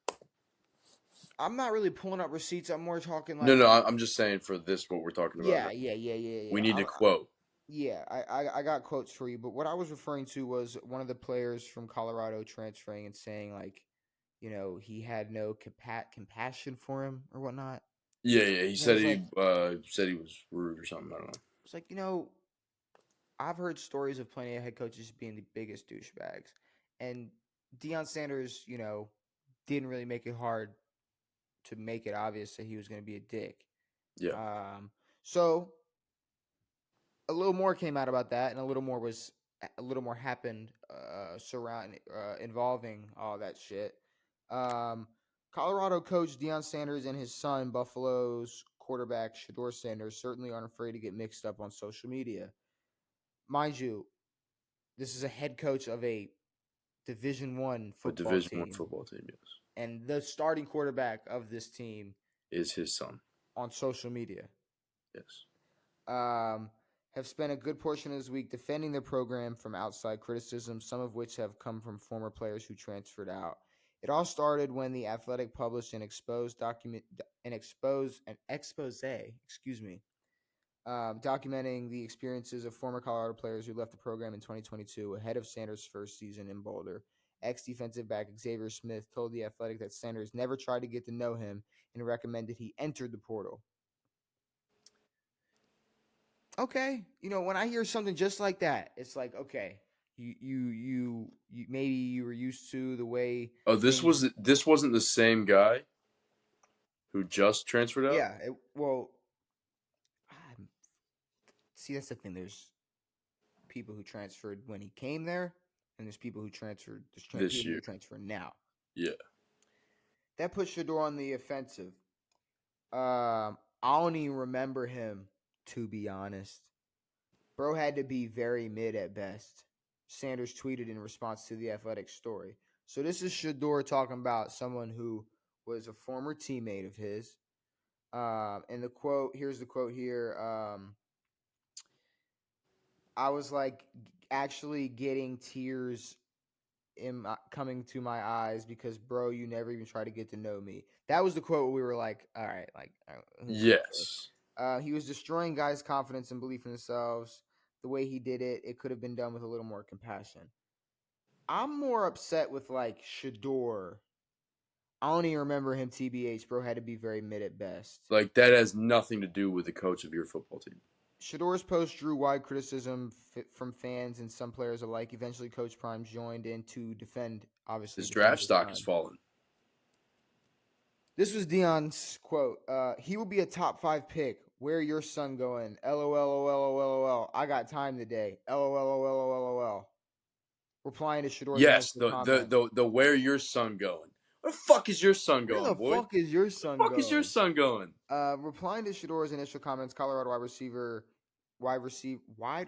I'm not really pulling up receipts. I'm more talking like... No, I'm just saying for this, what we're talking about. Yeah. We need to quote. Yeah, I got quotes for you, but what I was referring to was one of the players from Colorado transferring and saying, like, you know, he had no compassion for him or whatnot. Yeah. He said he was rude or something. I don't know. It's like, you know, I've heard stories of plenty of head coaches being the biggest douchebags, and Deion Sanders, you know, didn't really make it hard to make it obvious that he was going to be a dick. Yeah. So a little more came out about that, and a little more happened involving all that shit. Colorado coach Deion Sanders and his son, Buffalo's quarterback Shedeur Sanders, certainly aren't afraid to get mixed up on social media. Mind you, this is a head coach of a Division I football team. Yes. And the starting quarterback of this team is his son on social media. Yes. Have spent a good portion of this week defending the program from outside criticism, some of which have come from former players who transferred out. It all started when The Athletic published an expose, documenting the experiences of former Colorado players who left the program in 2022 ahead of Sanders' first season in Boulder. Ex-defensive back Xavier Smith told The Athletic that Sanders never tried to get to know him and recommended he entered the portal. Okay, when I hear something just like that, it's like, okay, you maybe you were used to the way. Oh, this wasn't the same guy who just transferred out. Yeah, see, that's the thing. There's people who transferred when he came there, and there's people who transferred this year. Who transfer now. Yeah, that puts Shedeur on the offensive. I don't even remember him, to be honest. Bro had to be very mid at best. Sanders tweeted in response to the Athletic story. So this is Shedeur talking about someone who was a former teammate of his. And the quote, here's the quote here. I was like actually getting tears coming to my eyes because, bro, you never even tried to get to know me. That was the quote where we were like, all right, yes. He was destroying guys' confidence and belief in themselves. The way he did it, it could have been done with a little more compassion. I'm more upset with Shedeur. I don't even remember him, TBH. Bro had to be very mid at best. That has nothing to do with the coach of your football team. Shedeur's post drew wide criticism from fans and some players alike. Eventually, Coach Prime joined in to defend, obviously. His draft stock has fallen. This was Deion's quote. He will be a top 5 pick. Where your son going? LOL. I got time today. LOL. Replying to Shedeur's the where your son going? Where the fuck is your son going, boy? Where the fuck is your son going? Is your son going? Replying to Shedeur's initial comments, Colorado wide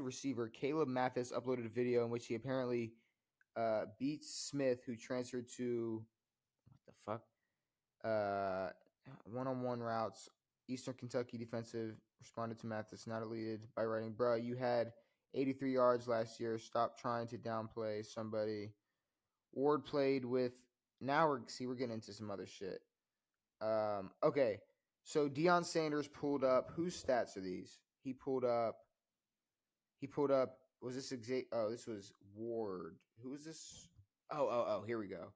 receiver Caleb Mathis uploaded a video in which he apparently beats Smith, who transferred to one-on-one routes. Eastern Kentucky defensive responded to Mathis, not deleted, by writing, "Bruh, you had 83 yards last year. Stop trying to downplay somebody." Ward played with. Now we're getting into some other shit. Okay, so Deion Sanders pulled up. Whose stats are these? He pulled up. Was this Oh, this was Ward. Who is this? Oh. Here we go.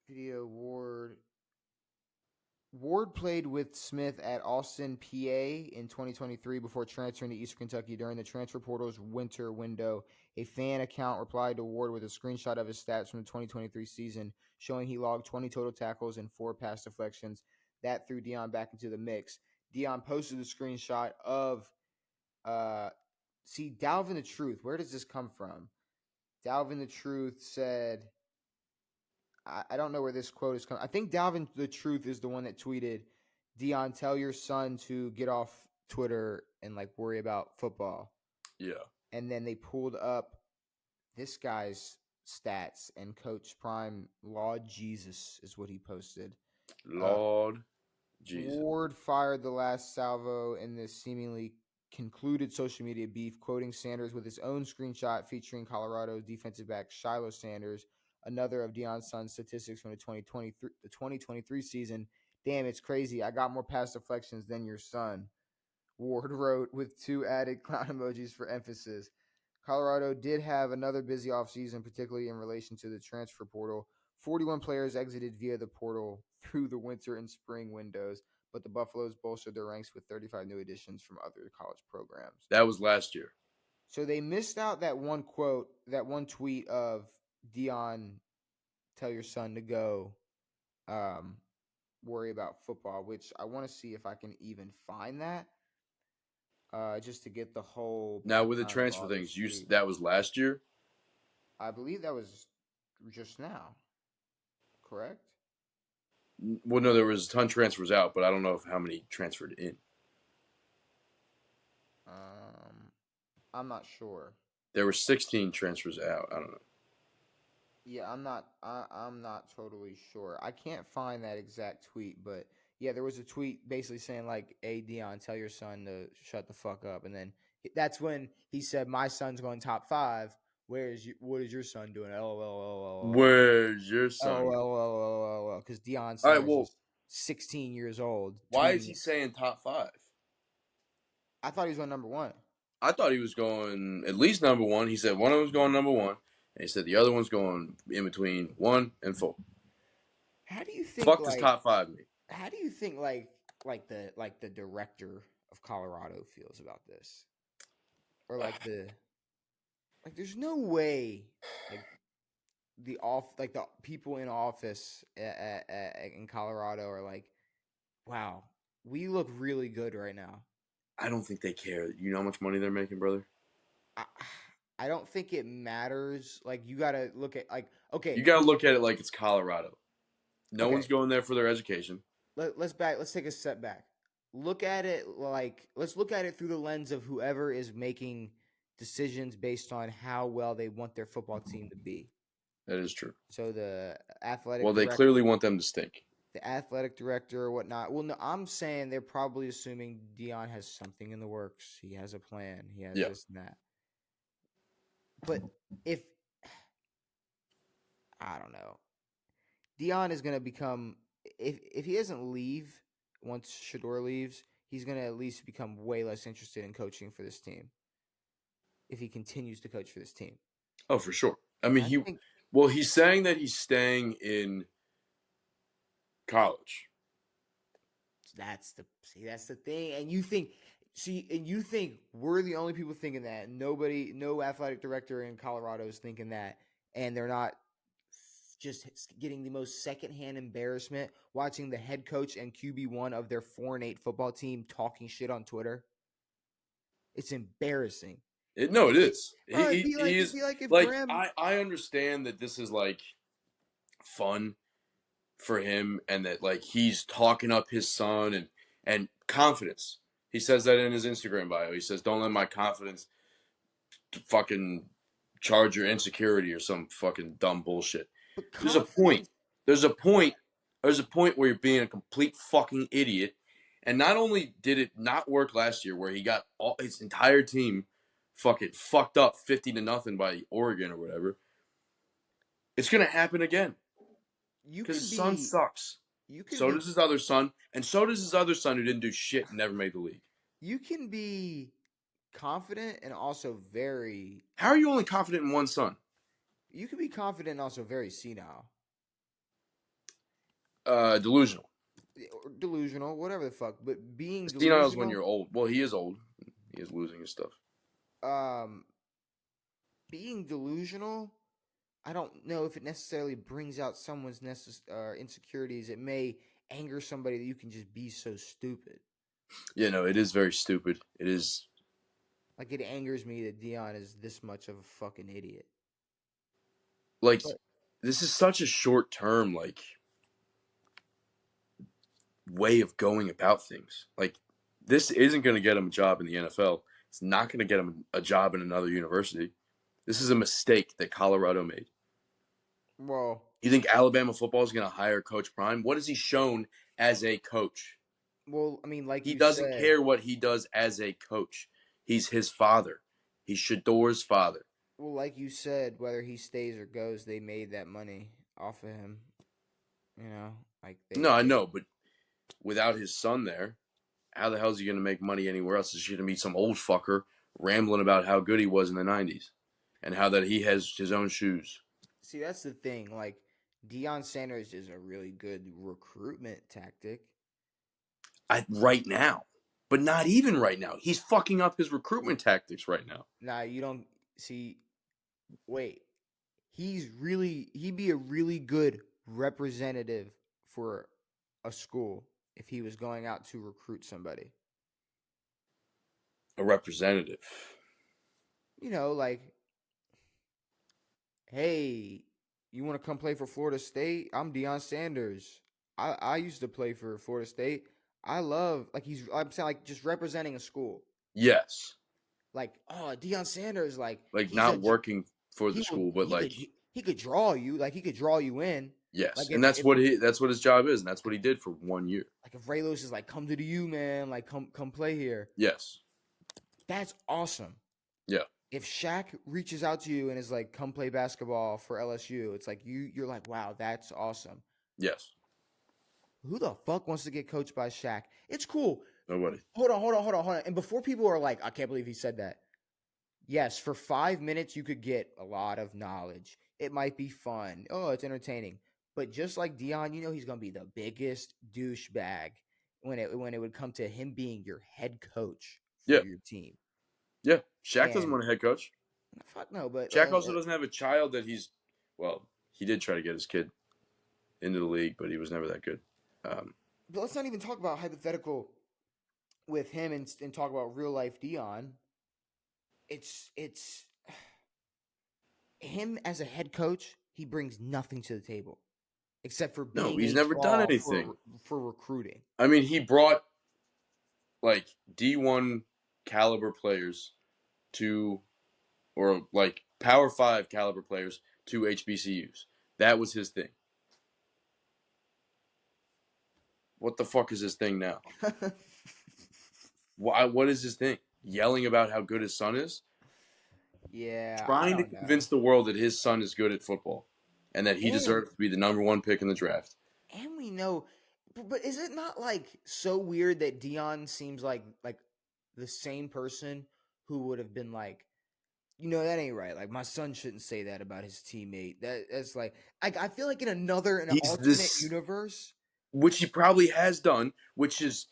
Video Ward. Ward played with Smith at Austin, PA in 2023 before transferring to Eastern Kentucky during the transfer portal's winter window. A fan account replied to Ward with a screenshot of his stats from the 2023 season, showing he logged 20 total tackles and 4 pass deflections. That threw Deion back into the mix. Deion posted the screenshot of Dalvin the Truth. Where does this come from? Dalvin the Truth said, I don't know where this quote is coming. I think Dalvin the Truth is the one that tweeted, "Deion, tell your son to get off Twitter and worry about football." Yeah. And then they pulled up this guy's stats, and Coach Prime, Lord Jesus, is what he posted. Lord Jesus. Ward fired the last salvo in this seemingly concluded social media beef, quoting Sanders with his own screenshot featuring Colorado defensive back Shiloh Sanders, another of Deion's son's statistics from the 2023 season. "Damn, it's crazy. I got more pass deflections than your son," Ward wrote with 2 added clown emojis for emphasis. Colorado did have another busy offseason, particularly in relation to the transfer portal. 41 players exited via the portal through the winter and spring windows, but the Buffaloes bolstered their ranks with 35 new additions from other college programs. That was last year. So they missed out that one quote, that one tweet of Deion, tell your son to go worry about football, which I want to see if I can even find that. Just to get the whole Now with the background of transfer all this things, tweet. that was last year. I believe that was just now. Correct? Well, no, there was a ton of transfers out, but I don't know how many transferred in. I'm not sure. There were 16 transfers out. I don't know. Yeah, I'm not totally sure. I can't find that exact tweet, but yeah, there was a tweet basically saying like, "Hey Dion, tell your son to shut the fuck up." And then that's when he said, "My son's going top 5. What is your son doing?" LOL. Where's your son? LOL. Because Deion All right, Sanders well, is 16 years old. why is Tweeting he it. saying top 5? I thought he was on number 1. I thought he was going at least number 1. He said one of them's going number 1, and he said the other one's going in between 1 and 4. How do you think Fuck does top 5 mean? How do you think the director of Colorado feels about this? Or there's no way the people in office in Colorado are like, wow, we look really good right now. I don't think they care. You know how much money they're making, brother? I don't think it matters. Like, you got to look at, like, okay. You got to look at it like it's Colorado. No Okay. one's going there for their education. Let's take a step back. Let's look at it through the lens of whoever is making decisions based on how well they want their football team to be. That is true. So the athletic they clearly want them to stink. The athletic director or whatnot. Well, no, I'm saying they're probably assuming Dion has something in the works. He has a plan. He has this and that. But I don't know, Dion is going to become, if he doesn't leave once Shedeur leaves, he's going to at least become way less interested in coaching for this team. If he continues to coach for this team. Oh, for sure. I mean, he's saying that he's staying in college. That's the thing. And you think we're the only people thinking that. No athletic director in Colorado is thinking that, and they're not just getting the most secondhand embarrassment watching the head coach and QB1 of their 4-8 football team talking shit on Twitter. It's embarrassing. It is. It'd be like if Graham... I understand that this is like fun for him, and that like he's talking up his son and confidence. He says that in his Instagram bio. He says, "Don't let my confidence fucking charge your insecurity," or some fucking dumb bullshit. There's a point. There's a point where you're being a complete fucking idiot. And not only did it not work last year, where he got his entire team fucking fucked up 50-0 by Oregon or whatever, it's gonna happen again. Because his son sucks. So does his other son, and so does his other son who didn't do shit and never made the league. You can be confident and also very... How are you only confident in one son? You can be confident and also very senile. Delusional. Delusional, whatever the fuck. But being senile is when you're old. Well, he is old. He is losing his stuff. Being delusional, I don't know if it necessarily brings out someone's insecurities. It may anger somebody that you can just be so stupid. Yeah, no, it is very stupid. It is. Like, it angers me that Dion is this much of a fucking idiot. Like, this is such a short term, like, way of going about things. Like, this isn't going to get him a job in the NFL. It's not going to get him a job in another university. This is a mistake that Colorado made. Well, you think Alabama football is going to hire Coach Prime? What has he shown as a coach? Well, I mean, like he doesn't care what he does as a coach. He's his father. He's Shedor's father. Well, like you said, whether he stays or goes, they made that money off of him. You know, like I know, but without his son there, how the hell is he going to make money anywhere else? Is he going to meet some old fucker rambling about how good he was in the 90s and how that he has his own shoes? See, that's the thing. Like, Deion Sanders is a really good recruitment tactic. Right now. But not even right now. He's fucking up his recruitment tactics right now. Nah, you don't see. Wait. He'd be a really good representative for a school if he was going out to recruit somebody? A representative. Like, hey, you want to come play for Florida State? I'm Deion Sanders. I used to play for Florida State. I love I'm saying like just representing a school. Yes. Like, oh, Deion Sanders, like not working for the he will school, but he could draw you, like he could draw you in. yes, Like and that's what his job is, and that's what he did for 1 year. Like if Ray Lewis is like, come to the U, man, like come play here. Yes. That's awesome. Yeah. If Shaq reaches out to you and is like, come play basketball for LSU, it's like you're like, wow, that's awesome. Yes. Who the fuck wants to get coached by Shaq? It's cool. Nobody. Hold on. And before people are like, I can't believe he said that. Yes, for 5 minutes, you could get a lot of knowledge. It might be fun. Oh, it's entertaining. But just like Deion, he's going to be the biggest douchebag when it would come to him being your head coach for your team. Yeah. Shaq doesn't want a head coach. Fuck no, but Shaq also doesn't have a child that he did try to get his kid into the league, but he was never that good. But let's not even talk about hypothetical with him and talk about real life Deion. It's him as a head coach. He brings nothing to the table except for being he's never done anything for recruiting. I mean, he brought like D1 caliber players or like Power 5 caliber players to HBCUs. That was his thing. What the fuck is his thing now? What is his thing? Yelling about how good his son is? Yeah. Trying to convince the world that his son is good at football and that he deserves to be the number 1 pick in the draft. And we know, but is it not like so weird that Deion seems like the same person who would have been like, that ain't right. Like my son shouldn't say that about his teammate. That's like I feel like in an alternate universe, which he probably has done, which is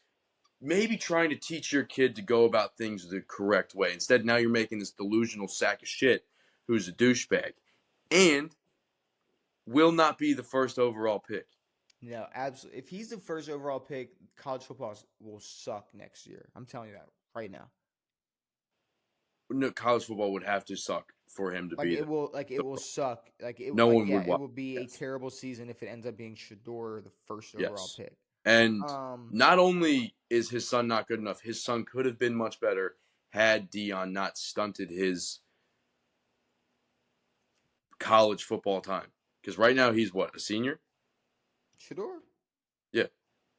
maybe trying to teach your kid to go about things the correct way. Instead, now you're making this delusional sack of shit who's a douchebag and will not be the first overall pick. No, absolutely. If he's the first overall pick, college football will suck next year. I'm telling you that right now. No, college football would have to suck for him to be. It will suck. No one would watch. It would be a terrible season if it ends up being Shedeur the first overall pick. And not only is his son not good enough, his son could have been much better had Deion not stunted his college football time. Because right now he's what, a senior? Shedeur? Yeah.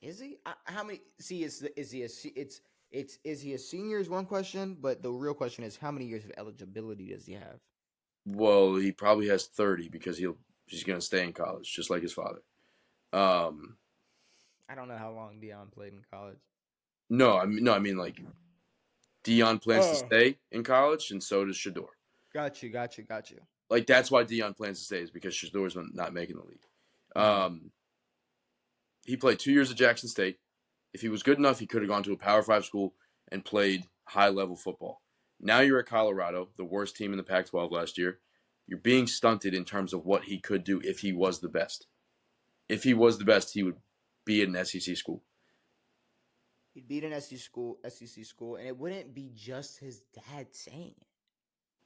Is he? How many? See, is he a senior is one question, but the real question is how many years of eligibility does he have? Well, he probably has 30 because he's going to stay in college, just like his father. I don't know how long Deion played in college. No, I mean like Deion plans to stay in college, and so does Shedeur. Got you. Like that's why Deion plans to stay is because Shedeur's not making the league. He played 2 years at Jackson State. If he was good enough, he could have gone to a Power 5 school and played high-level football. Now you're at Colorado, the worst team in the Pac-12 last year. You're being stunted in terms of what he could do if he was the best. If he was the best, he would be at an SEC school. He'd be at an SEC school, and it wouldn't be just his dad saying it.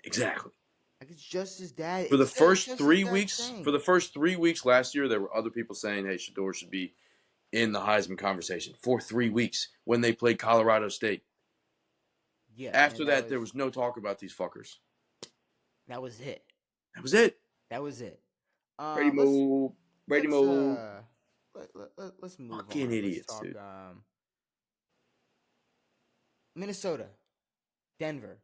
Exactly. Like it's just his dad. For the first 3 weeks last year, there were other people saying, hey, Shedeur should be in the Heisman conversation for 3 weeks when they played Colorado State. Yeah. After that, there was no talk about these fuckers. That was it. Brady move. Let's move fucking on. idiots, let's talk, dude. Minnesota, Denver.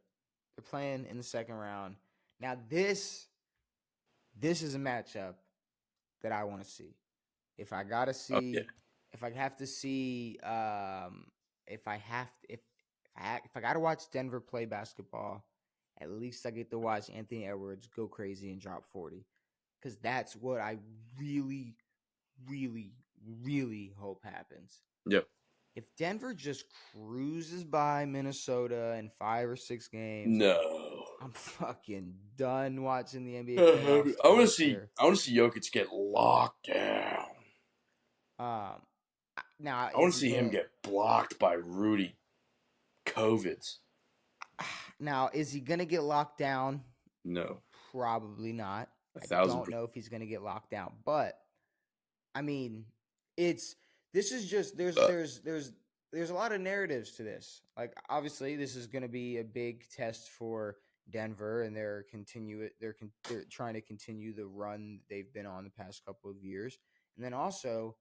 They're playing in the second round. Now this is a matchup that I want to see. If I gotta see, if I have to see, if I gotta watch Denver play basketball, at least I get to watch Anthony Edwards go crazy and drop 40, because that's what I really, really, really hope happens. Yep. If Denver just cruises by Minnesota in 5 or 6 games, no, I'm fucking done watching the NBA. I want to see Jokic get locked down. Um, now I want is to he see him gonna? get blocked by Rudy Covids. Now is he gonna get locked down? No, Probably not. I don't 1,000%. know if he's gonna get locked down, but I mean, it's this is just there's a lot of narratives to this. Like obviously, this is gonna be a big test for Denver, and they're trying to continue the run they've been on the past couple of years, and then also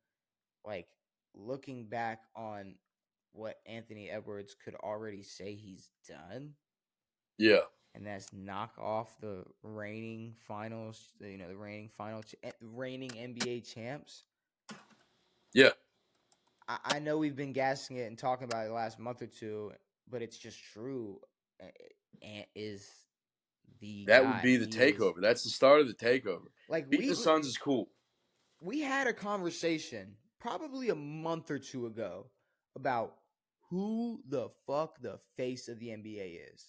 like looking back on what Anthony Edwards could already say he's done, Yeah, and that's knock off the reigning reigning NBA champs. yeah. I know we've been gassing it and talking about it the last month or two, but it's just true. Ant is the That would guy. be the He is takeover. That's the start of the takeover. like Beating the Suns is cool. we had a conversation probably a month or two ago about who the fuck the face of the NBA is.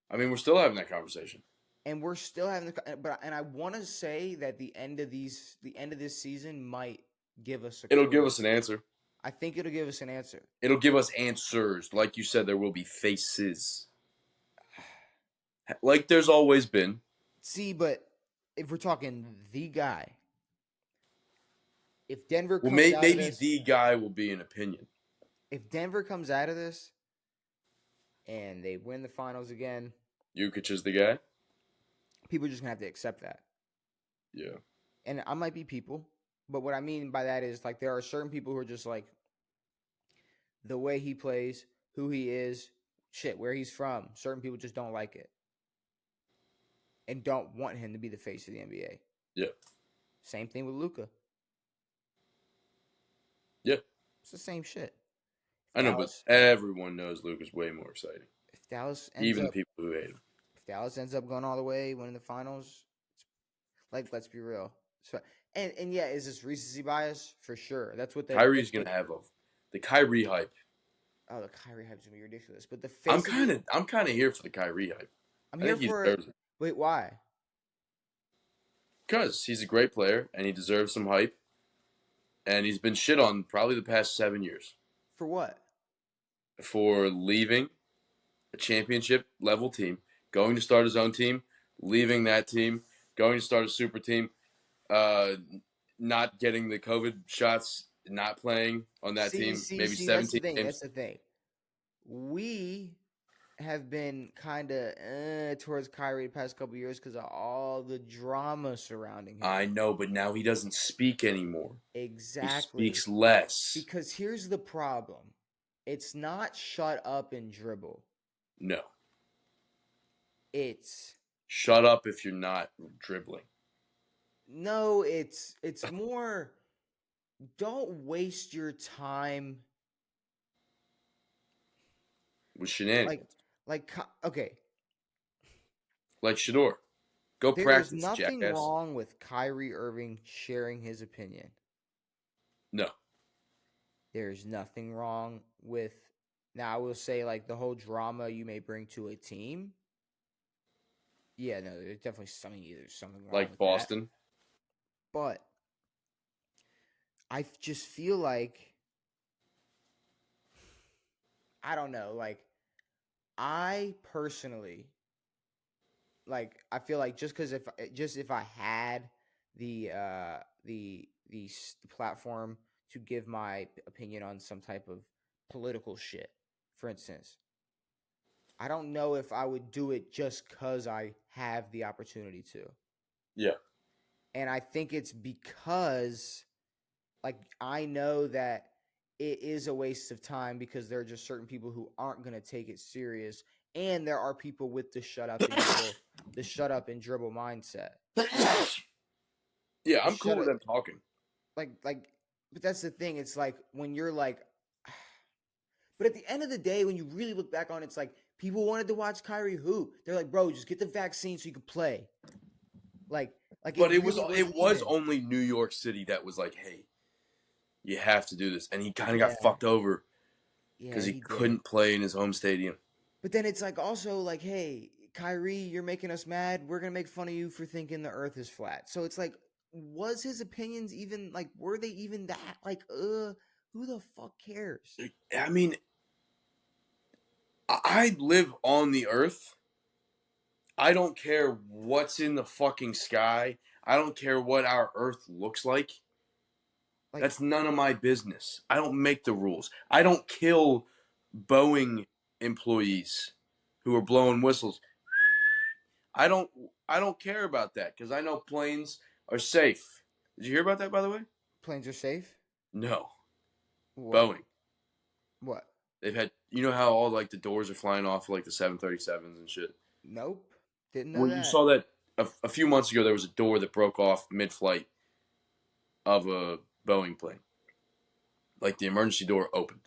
I mean, we're still having that conversation. And we're still having and I want to say that the end of this season might give us It'll give us an answer. I think it'll give us an answer. It'll give us answers. Like you said, there will be faces. Like there's always been. See, but if we're talking the guy, if Denver Well, comes out of maybe this, the guy will be an opinion. if Denver comes out of this and they win the finals again, Jokic is the guy. people are just gonna have to accept that. Yeah. And I might be people, but what I mean by that is like there are certain people who are just like the way he plays, who he is, shit, where he's from. Certain people just don't like it and don't want him to be the face of the NBA. Yeah. Same thing with Luka. Yeah. It's the same shit. I know, but everyone knows Luka's way more exciting. If Dallas even the people who hate him. If Dallas ends up going all the way, winning the finals, like let's be real. So and yeah, is this recency bias? For sure. That's what Kyrie's gonna have the Kyrie hype. Oh, the Kyrie hype's gonna be ridiculous. But the face I'm kinda here for the Kyrie hype. I'm here for it. Wait, why? Because he's a great player and he deserves some hype. And he's been shit on probably the past 7 years. For what? For leaving a championship level team, going to start his own team, leaving that team, going to start a super team, not getting the COVID shots, not playing on that team, maybe 17 games. That's the thing. We have been kind of towards Kyrie the past couple years because of all the drama surrounding him. I know, but now he doesn't speak anymore. Exactly. He speaks less. Because here's the problem. It's not shut up and dribble. No. It's shut up if you're not dribbling. No, it's more don't waste your time with shenanigans. Okay. Like Shedeur. Go practice, jackass. There's nothing wrong with Kyrie Irving sharing his opinion. No. There's nothing wrong with, now I will say, like, the whole drama you may bring to a team. Yeah, no, there's definitely something wrong like with Boston. That. But I just feel like, I don't know, like, I personally, like, I feel like just because if I had the platform to give my opinion on some type of political shit, for instance, I don't know if I would do it just because I have the opportunity to. Yeah. And I think it's because, like, I know that it is a waste of time because there are just certain people who aren't going to take it serious. And there are people with the shut up and dribble mindset. Yeah, I'm cool with them talking. But that's the thing. It's like when you're like, but at the end of the day, when you really look back on it, it's like people wanted to watch Kyrie hoop. They're like, bro, just get the vaccine so you can play. But it was only New York City that was like, hey, you have to do this. And he kind of got fucked over because he couldn't play in his home stadium. But then it's like also like, hey, Kyrie, you're making us mad. We're going to make fun of you for thinking the earth is flat. So it's like was his opinions even like, were they even that like, who the fuck cares? I mean, I live on the earth. I don't care what's in the fucking sky. I don't care what our earth looks like. That's none of my business. I don't make the rules. I don't kill Boeing employees who are blowing whistles. I don't care about that because I know planes are safe. Did you hear about that, by the way? Planes are safe? No. What? Boeing. What? They've had, you know how all like the doors are flying off like the 737s and shit. Nope. Didn't know Well, you that. saw that a few months ago. There was a door that broke off mid-flight of a Boeing plane. Like the emergency door opened.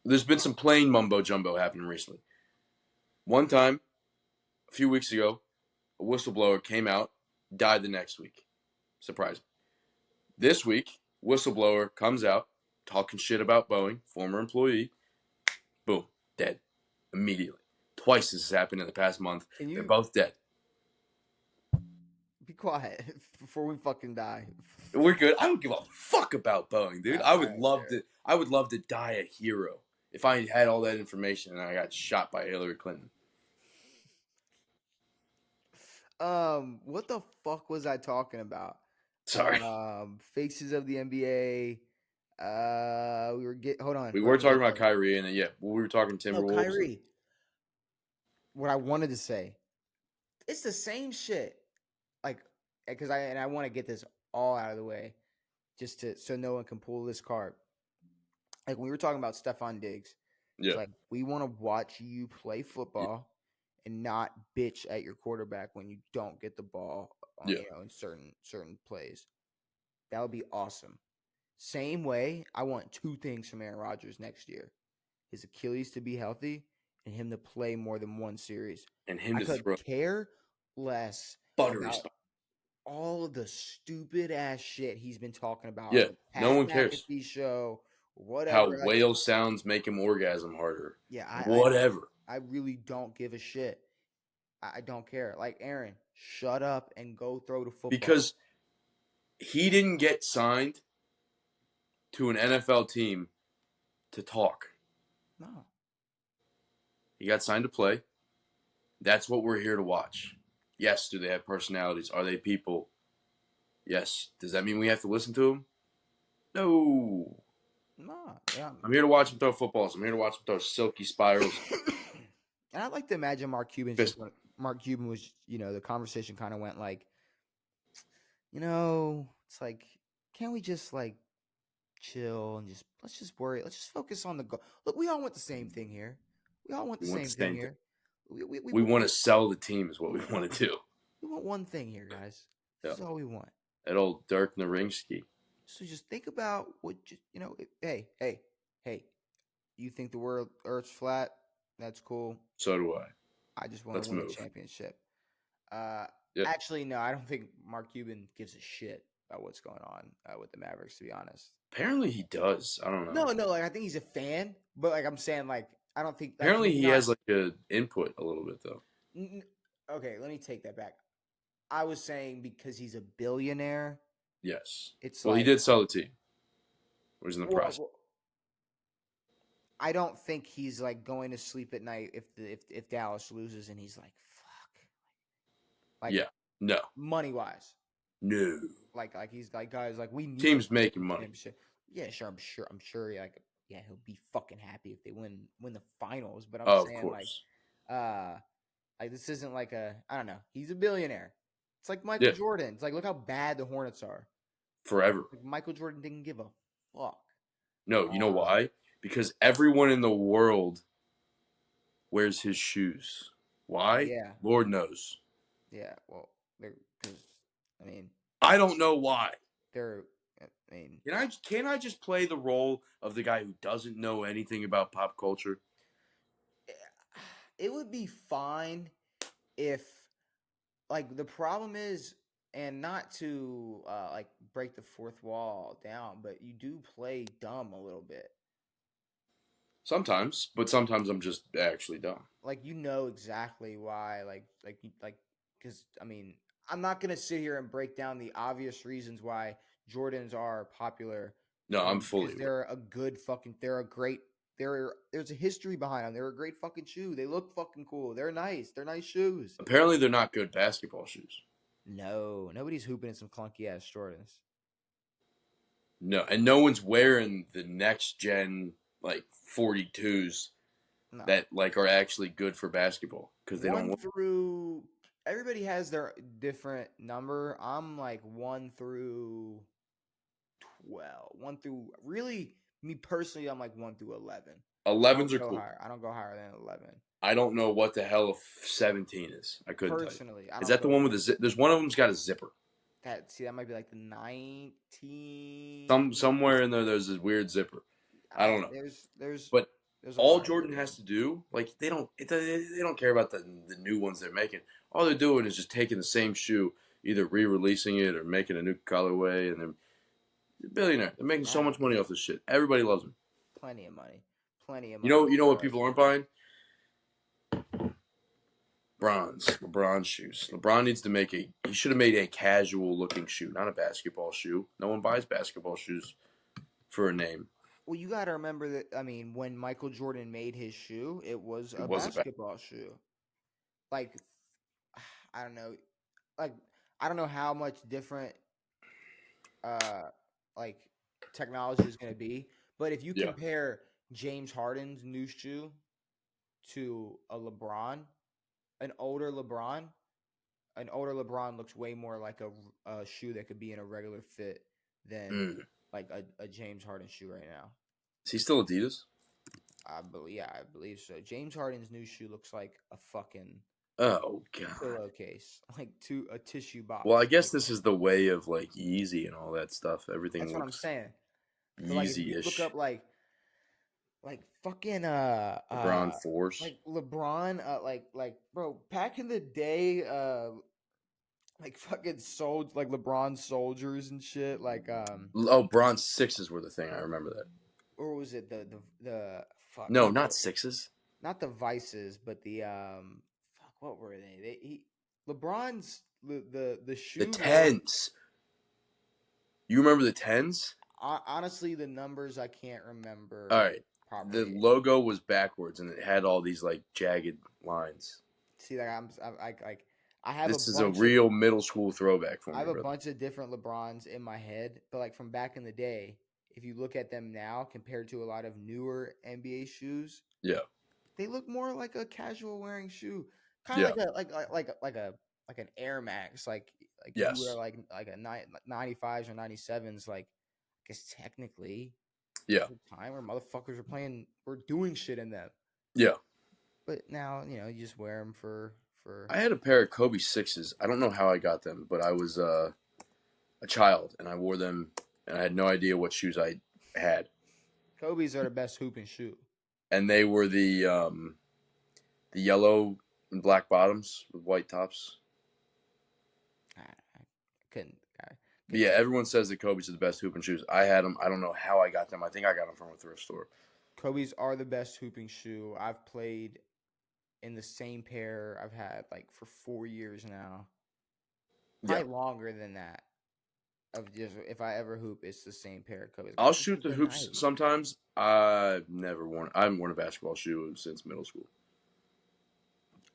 There's been some plane mumbo jumbo happening recently. One time, a few weeks ago, a whistleblower came out, died the next week. Surprising. This week, whistleblower comes out talking shit about Boeing, former employee. Boom, dead immediately. Twice this has happened in the past month. They're both dead. Be quiet before we fucking die. We're good. I don't give a fuck about Boeing, dude. I would love to die a hero if I had all that information and I got shot by Hillary Clinton. What the fuck was I talking about? Sorry. Faces of the NBA. Hold on. We were talking about Kyrie, and then we were talking Timberwolves. No, Kyrie. What I wanted to say, it's the same shit. Like, because I want to get this all out of the way, just so no one can pull this card. Like when we were talking about Stephon Diggs, it's like we want to watch you play football and not bitch at your quarterback when you don't get the ball, in certain plays. That would be awesome. Same way, I want two things from Aaron Rodgers next year: his Achilles to be healthy and him to play more than one series. And him I to could care less about all of the stupid ass shit he's been talking about. Yeah, no one cares. Show, whatever. How whale sounds make him orgasm harder. Yeah, whatever. I really don't give a shit. I don't care. Like, Aaron, shut up and go throw the football. Because he didn't get signed to an NFL team to talk. No. He got signed to play. That's what we're here to watch. Yes, do they have personalities? Are they people? Yes. Does that mean we have to listen to them? No. No. Yeah. I'm here to watch him throw footballs. I'm here to watch him throw silky spirals. And I'd like to imagine Mark Cuban was, the conversation kind of went like, it's like, can't we just like chill and let's just focus on the goal. Look, we all want the same thing here. We all want the same thing here. We want to sell the team is what we want to do. We want one thing here, guys. This is all we want. That old Dirk Nowitzki. So just think about what hey. You think the Earth's flat? That's cool. So do I. I just want to win a championship. Actually, no, I don't think Mark Cuban gives a shit about what's going on with the Mavericks, to be honest. Apparently he does. I don't know. No, like I think he's a fan, but like I'm saying, like I don't think. Apparently he has like an input a little bit though. Okay, let me take that back. I was saying because he's a billionaire. Yes. It's he did sell the team. Was in the process. I don't think he's like going to sleep at night if Dallas loses and he's like, fuck. Like, no. Money wise. No. Like he's like, guys, like we need teams making money. Yeah, sure. I'm sure. Like, yeah, he'll be fucking happy if they win the finals. But I'm saying like this isn't like I don't know. He's a billionaire. It's like Michael Jordan. It's like, look how bad the Hornets are. Forever. Like, Michael Jordan didn't give a fuck. No, you know why? Because everyone in the world wears his shoes. Why? Yeah. Lord knows. Yeah, well, I don't know why. Can I just play the role of the guy who doesn't know anything about pop culture? It would be fine if, like, the problem is, and not to like break the fourth wall down, but you do play dumb a little bit. Sometimes, but sometimes I'm just actually dumb. Like, exactly why, like, because I'm not gonna sit here and break down the obvious reasons why Jordans are popular. No, I'm Because fully. they're a good fucking. They're a great. There's a history behind them. They're a great fucking shoe. They look fucking cool. They're nice. They're nice shoes. Apparently, they're not good basketball shoes. No, nobody's hooping in some clunky ass Jordans. No, and no one's wearing the next gen like 42s No. that like are actually good for basketball because they don't. Through. Everybody has their different number. I'm like 1 through 12. 1 through really me personally. I'm like 1 through 11. 11s are cool. Higher. I don't go higher than 11. I don't know what the hell a 17 is. I couldn't Personally, tell you. Is that the one with the zip? There's one of them's got a zipper. That might be like the 19. Somewhere in there, there's this weird zipper. I don't know. There's all Jordan has to do, like they don't care about the new ones they're making. All they're doing is just taking the same shoe, either re-releasing it or making a new colorway, and they're a billionaire. They're making so much money off this shit. Everybody loves them. Plenty of money. You know what people aren't buying? LeBron shoes. LeBron needs to he should have made a casual looking shoe, not a basketball shoe. No one buys basketball shoes for a name. Well, you got to remember that, I mean, when Michael Jordan made his shoe, it was a basketball shoe. Like, I don't know. Like, I don't know how much different, like, technology is going to be. But if you compare James Harden's new shoe to an older LeBron looks way more like a shoe that could be in a regular fit than like a James Harden shoe right now. Is he still Adidas? I believe so. James Harden's new shoe looks like a fucking pillowcase, like a tissue box. Well, I guess this is the way of like Yeezy and all that stuff. Everything. That's what I'm saying. Yeezy-ish. Like, look up like fucking LeBron Force. Like LeBron, like bro, back in the day, like fucking like LeBron soldiers and shit. Like Bronze sixes were the thing. I remember that. Or was it the fuck? No, not sixes. Not the Vices, but the fuck. What were they? LeBron's the shoe. The 10s. You remember the 10s? Honestly, the numbers I can't remember. All right. Properly. The logo was backwards and it had all these like jagged lines. See, like I have. This is a real middle school throwback for me. I have a bunch of different LeBrons in my head, but like from back in the day, if you look at them now compared to a lot of newer NBA shoes, they look more like a casual wearing shoe, kind of like an Air Max, like you wear like a 95s or 97s, like I guess technically. Yeah. Time where motherfuckers were doing shit in them. Yeah. But now, you just wear them for. I had a pair of Kobe 6s. I don't know how I got them, but I was a child and I wore them and I had no idea what shoes I had. Kobe's are the best hooping shoe. And they were the yellow and black bottoms with white tops. I couldn't. But yeah, everyone says that Kobe's are the best hooping shoes. I had them. I don't know how I got them. I think I got them from a thrift store. Kobe's are the best hooping shoe. I've played in the same pair I've had like for 4 years now. Probably longer than that. Of just if I ever hoop, it's the same pair of Kobe's. I'll shoot the hoops sometimes. I haven't worn a basketball shoe since middle school.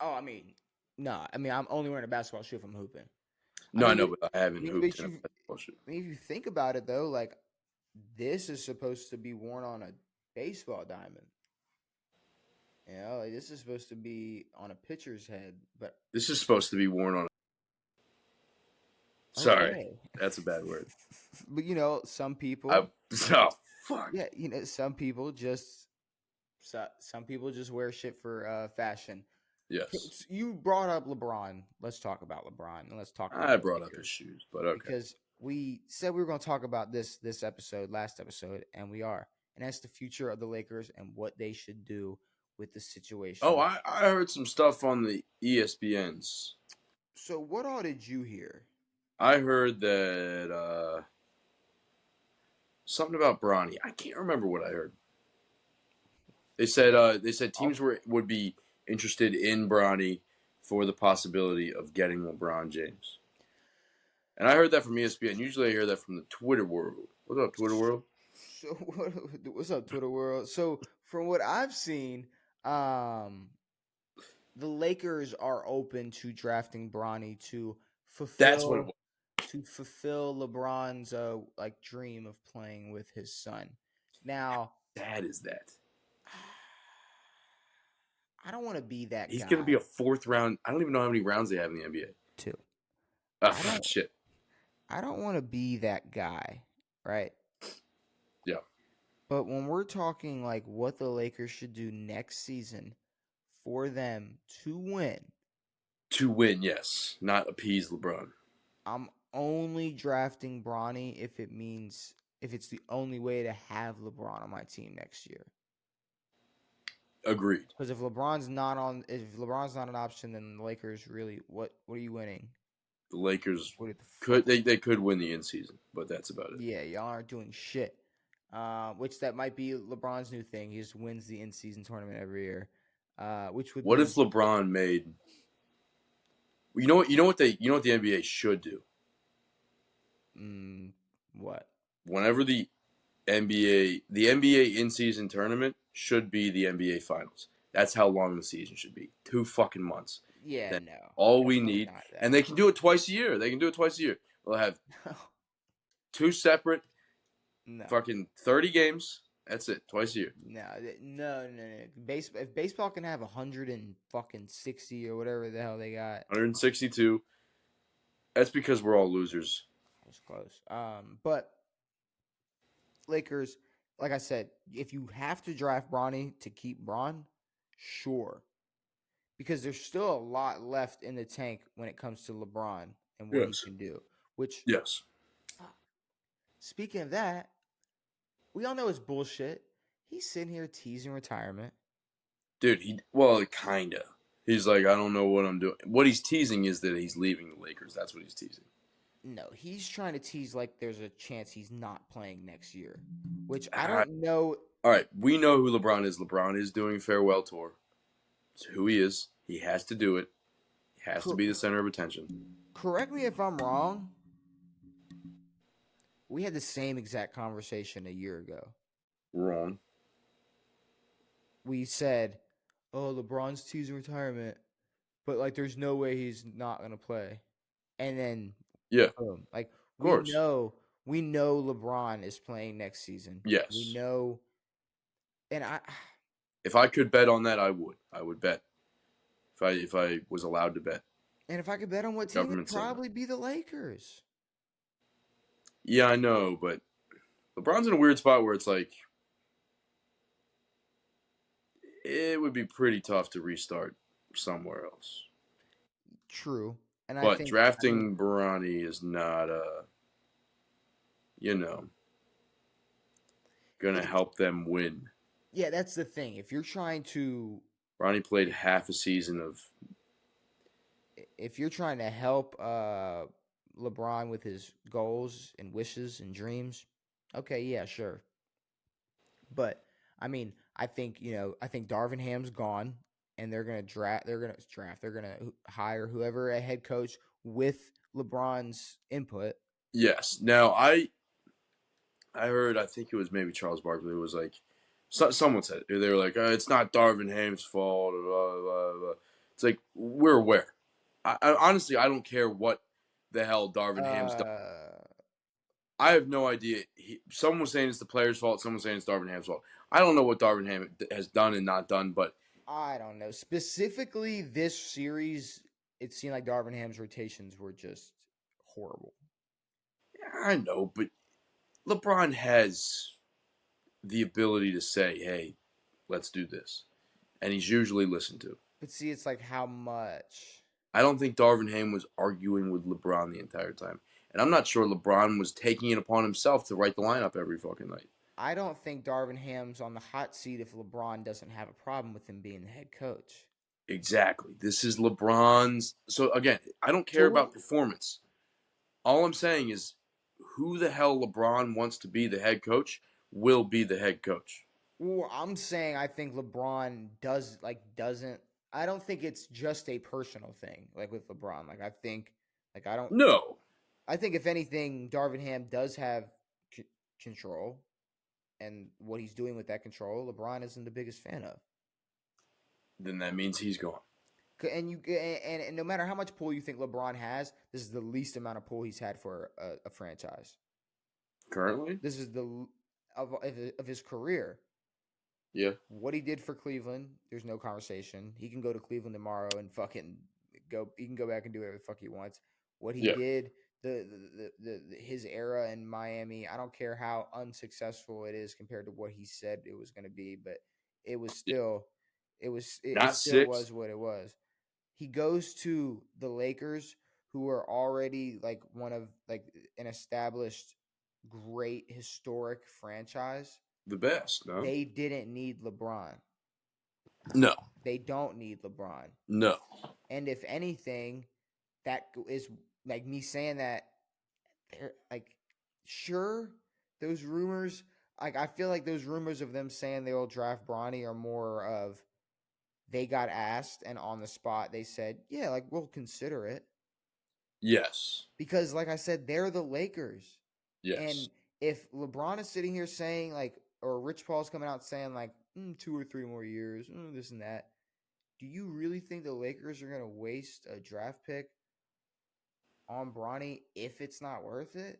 Oh, I mean, no. I mean, I'm only wearing a basketball shoe if I'm hooping. No, I know, but I haven't hooped in a basketball shoe. I mean, if you think about it, though, like, this is supposed to be worn on a baseball diamond. Like, this is supposed to be on a pitcher's head, but... This is supposed to be worn on a... Sorry, that's a bad word. But, some people... fuck. Yeah, some people just wear shit for fashion. Yes. You brought up LeBron. Let's talk about LeBron. And let's talk about I brought up his shoes, but okay. Because we said we were going to talk about this last episode, and we are. And that's the future of the Lakers and what they should do with the situation. Oh, I heard some stuff on the ESPNs. So what all did you hear? I heard that something about Bronny. I can't remember what I heard. They said teams would be interested in Bronny for the possibility of getting LeBron James. And I heard that from ESPN. Usually I hear that from the Twitter world. What's up, Twitter world? So what's up, Twitter world? So from what I've seen, the Lakers are open to drafting Bronny to That's what it was. fulfill LeBron's like dream of playing with his son. Now, Sad is that? I don't want to be that He's guy. going to be a 4th round. I don't even know how many rounds they have in the NBA. 2. Shit. I don't want to be that guy, right? Yeah. But when we're talking like what the Lakers should do next season for them to win. To win, yes. Not appease LeBron. I'm only drafting Bronny if it's the only way to have LeBron on my team next year. Agreed. Because if LeBron's not an option, then the Lakers really what are you winning? The Lakers they could win the in-season, but that's about it. Yeah, y'all aren't doing shit. Which that might be LeBron's new thing. He just wins the in-season tournament every year. What if LeBron made? You know what the NBA should do? What? Whenever the NBA in-season tournament should be the NBA Finals. That's how long the season should be. 2 fucking months. Yeah, no. All we need, and they can do it twice a year. They'll have 2 separate, fucking 30 games. That's it, twice a year. No. If baseball can have 160 or whatever the hell they got, 162. That's because we're all losers. That was close. But Lakers, like I said, if you have to draft Bronny to keep Bron, sure, because there's still a lot left in the tank when it comes to LeBron and what he can do. Which, yes. Speaking of that, we all know it's bullshit. He's sitting here teasing retirement. Dude, kinda. He's like, I don't know what I'm doing. What he's teasing is that he's leaving the Lakers. That's what he's teasing. No, he's trying to tease like there's a chance he's not playing next year, which I don't know. All right, we know who LeBron is. LeBron is doing farewell tour. It's who he is. He has to do it. He has to be the center of attention. Correct me if I'm wrong. We had the same exact conversation a year ago. Wrong. We said, "Oh, LeBron's teasing retirement, but like, there's no way he's not gonna play." And then, boom. Like, of course, we know LeBron is playing next season. Yes, we know. And if I could bet on that, I would. I would bet. If I was allowed to bet. And if I could bet on what team, it would probably be the Lakers. Yeah, I know, but LeBron's in a weird spot where it's like it would be pretty tough to restart somewhere else. True. And I think drafting Bronny is not gonna help them win. Yeah, that's the thing. If you're trying to Bronny played half a season of. If you're trying to help LeBron with his goals and wishes and dreams, okay, yeah, sure. But I mean, I think Darvin Ham's gone, and they're gonna hire whoever a head coach with LeBron's input. Yes. Now I heard, I think it was maybe Charles Barkley, was like, someone said it. They were like, it's not Darvin Ham's fault. Blah, blah, blah. It's like, we're aware. I honestly, I don't care what the hell Darvin Ham's done. I have no idea. Someone was saying it's the player's fault. Someone was saying it's Darvin Ham's fault. I don't know what Darvin Ham has done and not done, but I don't know. Specifically, this series, it seemed like Darvin Ham's rotations were just horrible. I know, but LeBron has the ability to say, hey, let's do this. And he's usually listened to. But see, it's like how much? I don't think Darvin Ham was arguing with LeBron the entire time. And I'm not sure LeBron was taking it upon himself to write the lineup every fucking night. I don't think Darvin Ham's on the hot seat if LeBron doesn't have a problem with him being the head coach. Exactly. This is LeBron's. So, again, I don't care about performance. All I'm saying is who the hell LeBron wants to be the head coach will be the head coach. Well, I'm saying I think LeBron doesn't. I don't think it's just a personal thing, like with LeBron. Like I don't. No, I think if anything, Darvin Ham does have control, and what he's doing with that control, LeBron isn't the biggest fan of. Then that means he's gone. And no matter how much pull you think LeBron has, this is the least amount of pull he's had for a franchise. Currently, this is the of his career. Yeah. What he did for Cleveland, there's no conversation. He can go to Cleveland tomorrow and fucking go. He can go back and do whatever the fuck he wants. What he did, the his era in Miami, I don't care how unsuccessful it is compared to what he said it was going to be, but it was still, it still was what it was. He goes to the Lakers, who are already like one of like an established, great historic franchise. The best, no? They didn't need LeBron. No. They don't need LeBron. No. And if anything, that is like me saying that they're like, sure, those rumors, like I feel like those rumors of them saying they'll draft Bronny are more of they got asked and on the spot they said, yeah, like we'll consider it. Yes. Because like I said, they're the Lakers. Yes. And if LeBron is sitting here saying like, or Rich Paul's coming out saying like 2 or 3 more years, this and that, do you really think the Lakers are going to waste a draft pick on Bronny if it's not worth it?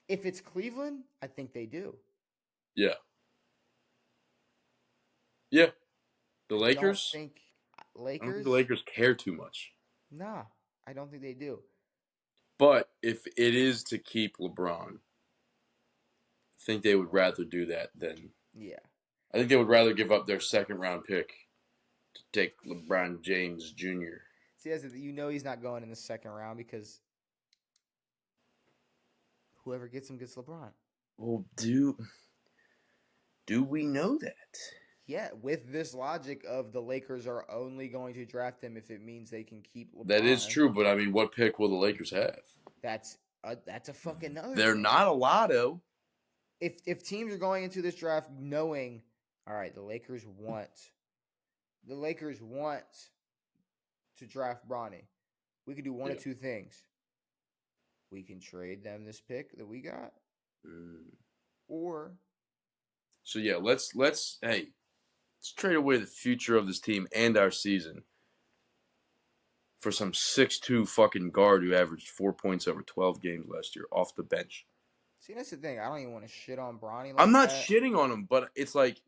If it's Cleveland, I think they do. Yeah. Yeah. The Lakers? I don't think the Lakers care too much. Nah, I don't think they do. But if it is to keep LeBron, I think they would rather do that than... Yeah. I think they would rather give up their second-round pick to take LeBron James Jr. See, he's not going in the second round because whoever gets him gets LeBron. Well, do we know that? Yeah, with this logic of the Lakers are only going to draft him if it means they can keep LeBron. That is true, but I mean, what pick will the Lakers have? That's a fucking another. They're thing. not a lotto. If teams are going into this draft knowing, all right, the Lakers want to draft Bronny, we could do one of two things. We can trade them this pick that we got, or so yeah, let's trade away the future of this team and our season for some 6'2" fucking guard who averaged 4 points over 12 games last year off the bench. See, that's the thing. I don't even want to shit on Bronny. I'm not shitting on him, but it's like,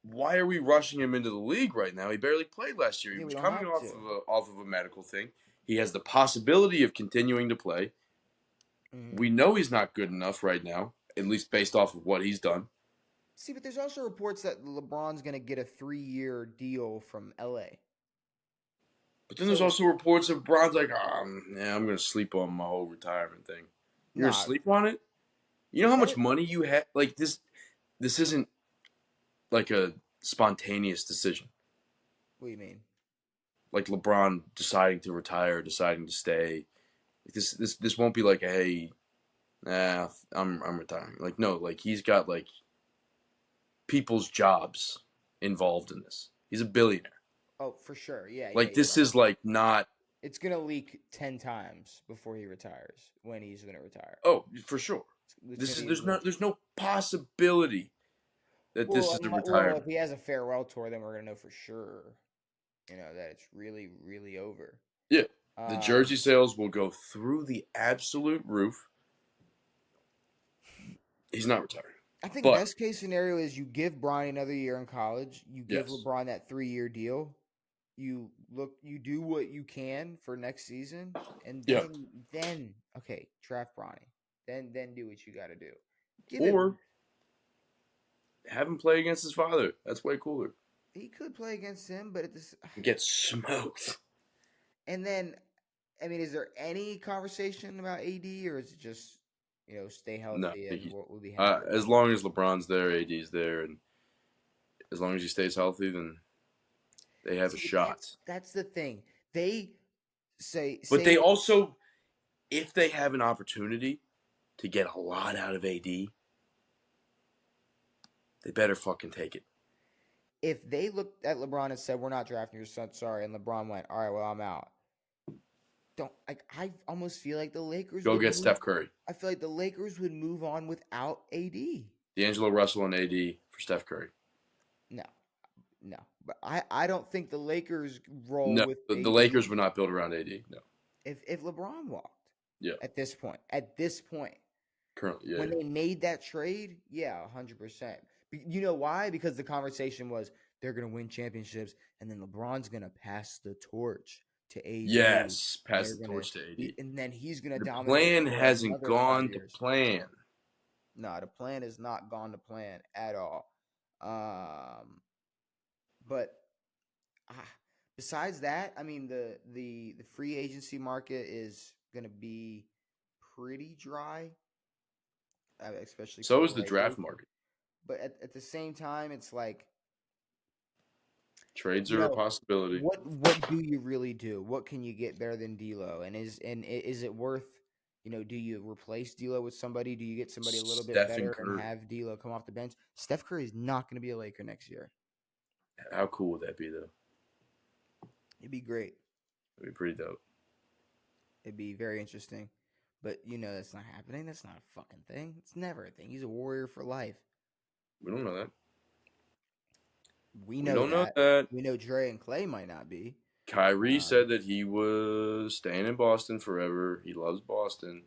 why are we rushing him into the league right now? He barely played last year. He was coming off of a medical thing. He has the possibility of continuing to play. Mm-hmm. We know he's not good enough right now, at least based off of what he's done. See, but there's also reports that LeBron's going to get a 3-year deal from LA. But then there's also reports of LeBron's like, I'm going to sleep on my whole retirement thing. You're going to sleep on it? You know how much money you have? Like, this isn't like a spontaneous decision. What do you mean? Like LeBron deciding to retire, deciding to stay. This won't be like, hey, I'm retiring. Like, no, like he's got like people's jobs involved in this. He's a billionaire. Oh, for sure. Yeah. Like this is like not. It's gonna leak 10 times before he retires. When he's gonna retire. Oh, for sure. There's no possibility that this is the retirement. Well, if he has a farewell tour, then we're gonna know for sure. That it's really, really over. Yeah. The jersey sales will go through the absolute roof. He's not retiring. I think best case scenario is you give Bronny another year in college. You give LeBron that 3-year deal. You do what you can for next season, and then okay, draft Bronny. Then do what you got to do. Have him play against his father. That's way cooler. He could play against him, but get smoked. And then, I mean, is there any conversation about AD, or is it just stay healthy and what will be happening? As long as LeBron's there, AD's there, and as long as he stays healthy, then they have a shot. That's the thing. They say, but they also, if they have an opportunity to get a lot out of AD, they better fucking take it. If they looked at LeBron and said, "We're not drafting your son, sorry," and LeBron went, "All right, well, I'm out," don't like. I almost feel like the Lakers Go would get move. Steph Curry. I feel like the Lakers would move on without AD. D'Angelo Russell and AD for Steph Curry. No, no. But I don't think the Lakers roll No, with the AD Lakers would not build around AD. No. if LeBron walked. Yeah. At this point, Currently, yeah. when they made that trade, yeah, 100%. You know why? Because the conversation was they're gonna win championships, and then LeBron's gonna pass the torch to AD. Yes, pass the torch to AD. And then he's gonna The dominate. plan for hasn't another gone 5 to years. plan. No, the plan has not gone to plan at all. But besides that, I mean, the free agency market is going to be pretty dry, especially So for is the draft market. But at the same time, it's like trades are a possibility. What do you really do? What can you get better than D'Lo? And is it worth? Do you replace D'Lo with somebody? Do you get somebody a little bit better and have D'Lo come off the bench? Steph Curry is not going to be a Laker next year. How cool would that be, though? It'd be great. It'd be pretty dope. It'd be very interesting. But, that's not happening. That's not a fucking thing. It's never a thing. He's a warrior for life. We don't know that. We don't know that. We know Dre and Clay might not be. Kyrie said that he was staying in Boston forever. He loves Boston.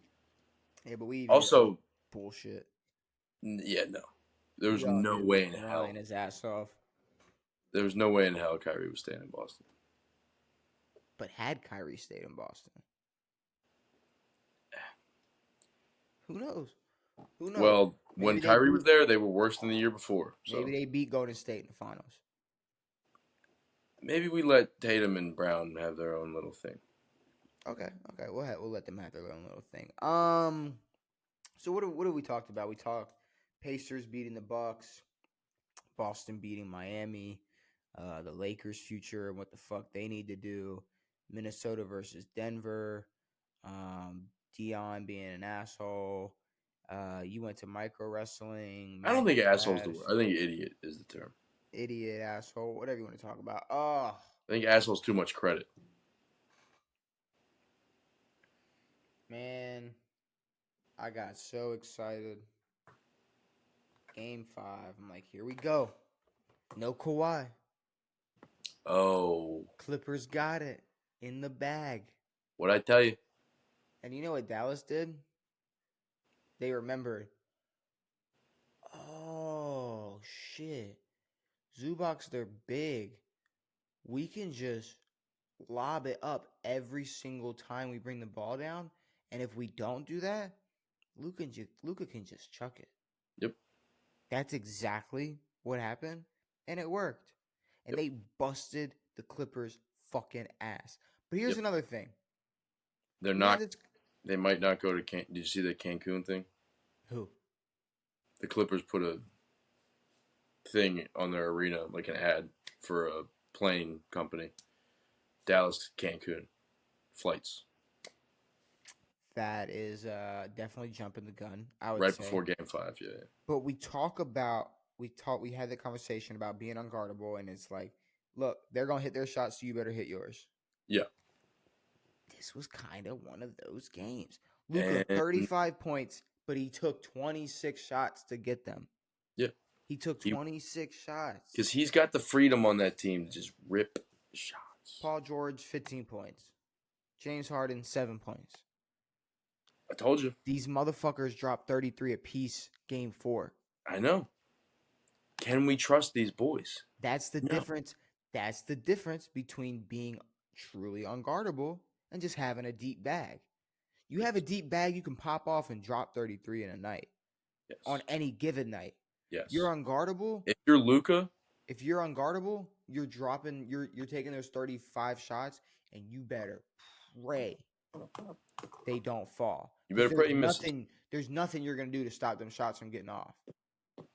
Yeah, but we also bullshit. Yeah, no. There was no way in hell. Lying his ass off. There was no way in hell Kyrie was staying in Boston. But had Kyrie stayed in Boston, who knows? Who knows? Well, when Kyrie was there, they were worse than the year before. So. Maybe they beat Golden State in the finals. Maybe we let Tatum and Brown have their own little thing. Okay. We'll let them have their own little thing. So what have we talked about? We talked Pacers beating the Bucks, Boston beating Miami, the Lakers' future and what the fuck they need to do, Minnesota versus Denver, Dion being an asshole. You went to micro wrestling. I don't think asshole's the word. I think idiot is the term. Idiot, asshole, whatever you want to talk about. I think asshole's too much credit. Man, I got so excited. Game 5. I'm like, here we go. No Kawhi. Oh. Clippers got it in the bag. What'd I tell you? And you know what Dallas did? They remembered. Oh, shit. Zubac's, they're big. We can just lob it up every single time we bring the ball down. And if we don't do that, Luka can just chuck it. Yep. That's exactly what happened. And it worked. And they busted the Clippers' fucking ass. But here's another thing. They're not. They might not go to Did you see the Cancun thing? Who? The Clippers put a thing on their arena, like an ad for a plane company. Dallas to Cancun flights. That is definitely jumping the gun. I would right say. Before Game 5, yeah. But we had the conversation about being unguardable, and it's like, look, they're gonna hit their shots, so you better hit yours. Yeah. This was kind of one of those games. Luka, 35 points, but he took 26 shots to get them. Yeah. He took 26 shots. Because he's got the freedom on that team to just rip shots. Paul George, 15 points. James Harden, 7 points. I told you. These motherfuckers dropped 33 apiece game 4. I know. Can we trust these boys? That's the difference. That's the difference between being truly unguardable and just having a deep bag. You have a deep bag, you can pop off and drop 33 in a night. Yes. On any given night. Yes. You're unguardable. If you're Luka. If you're unguardable, you're taking those 35 shots, and you better pray they don't fall. You better pray you miss. There's nothing you're gonna do to stop them shots from getting off.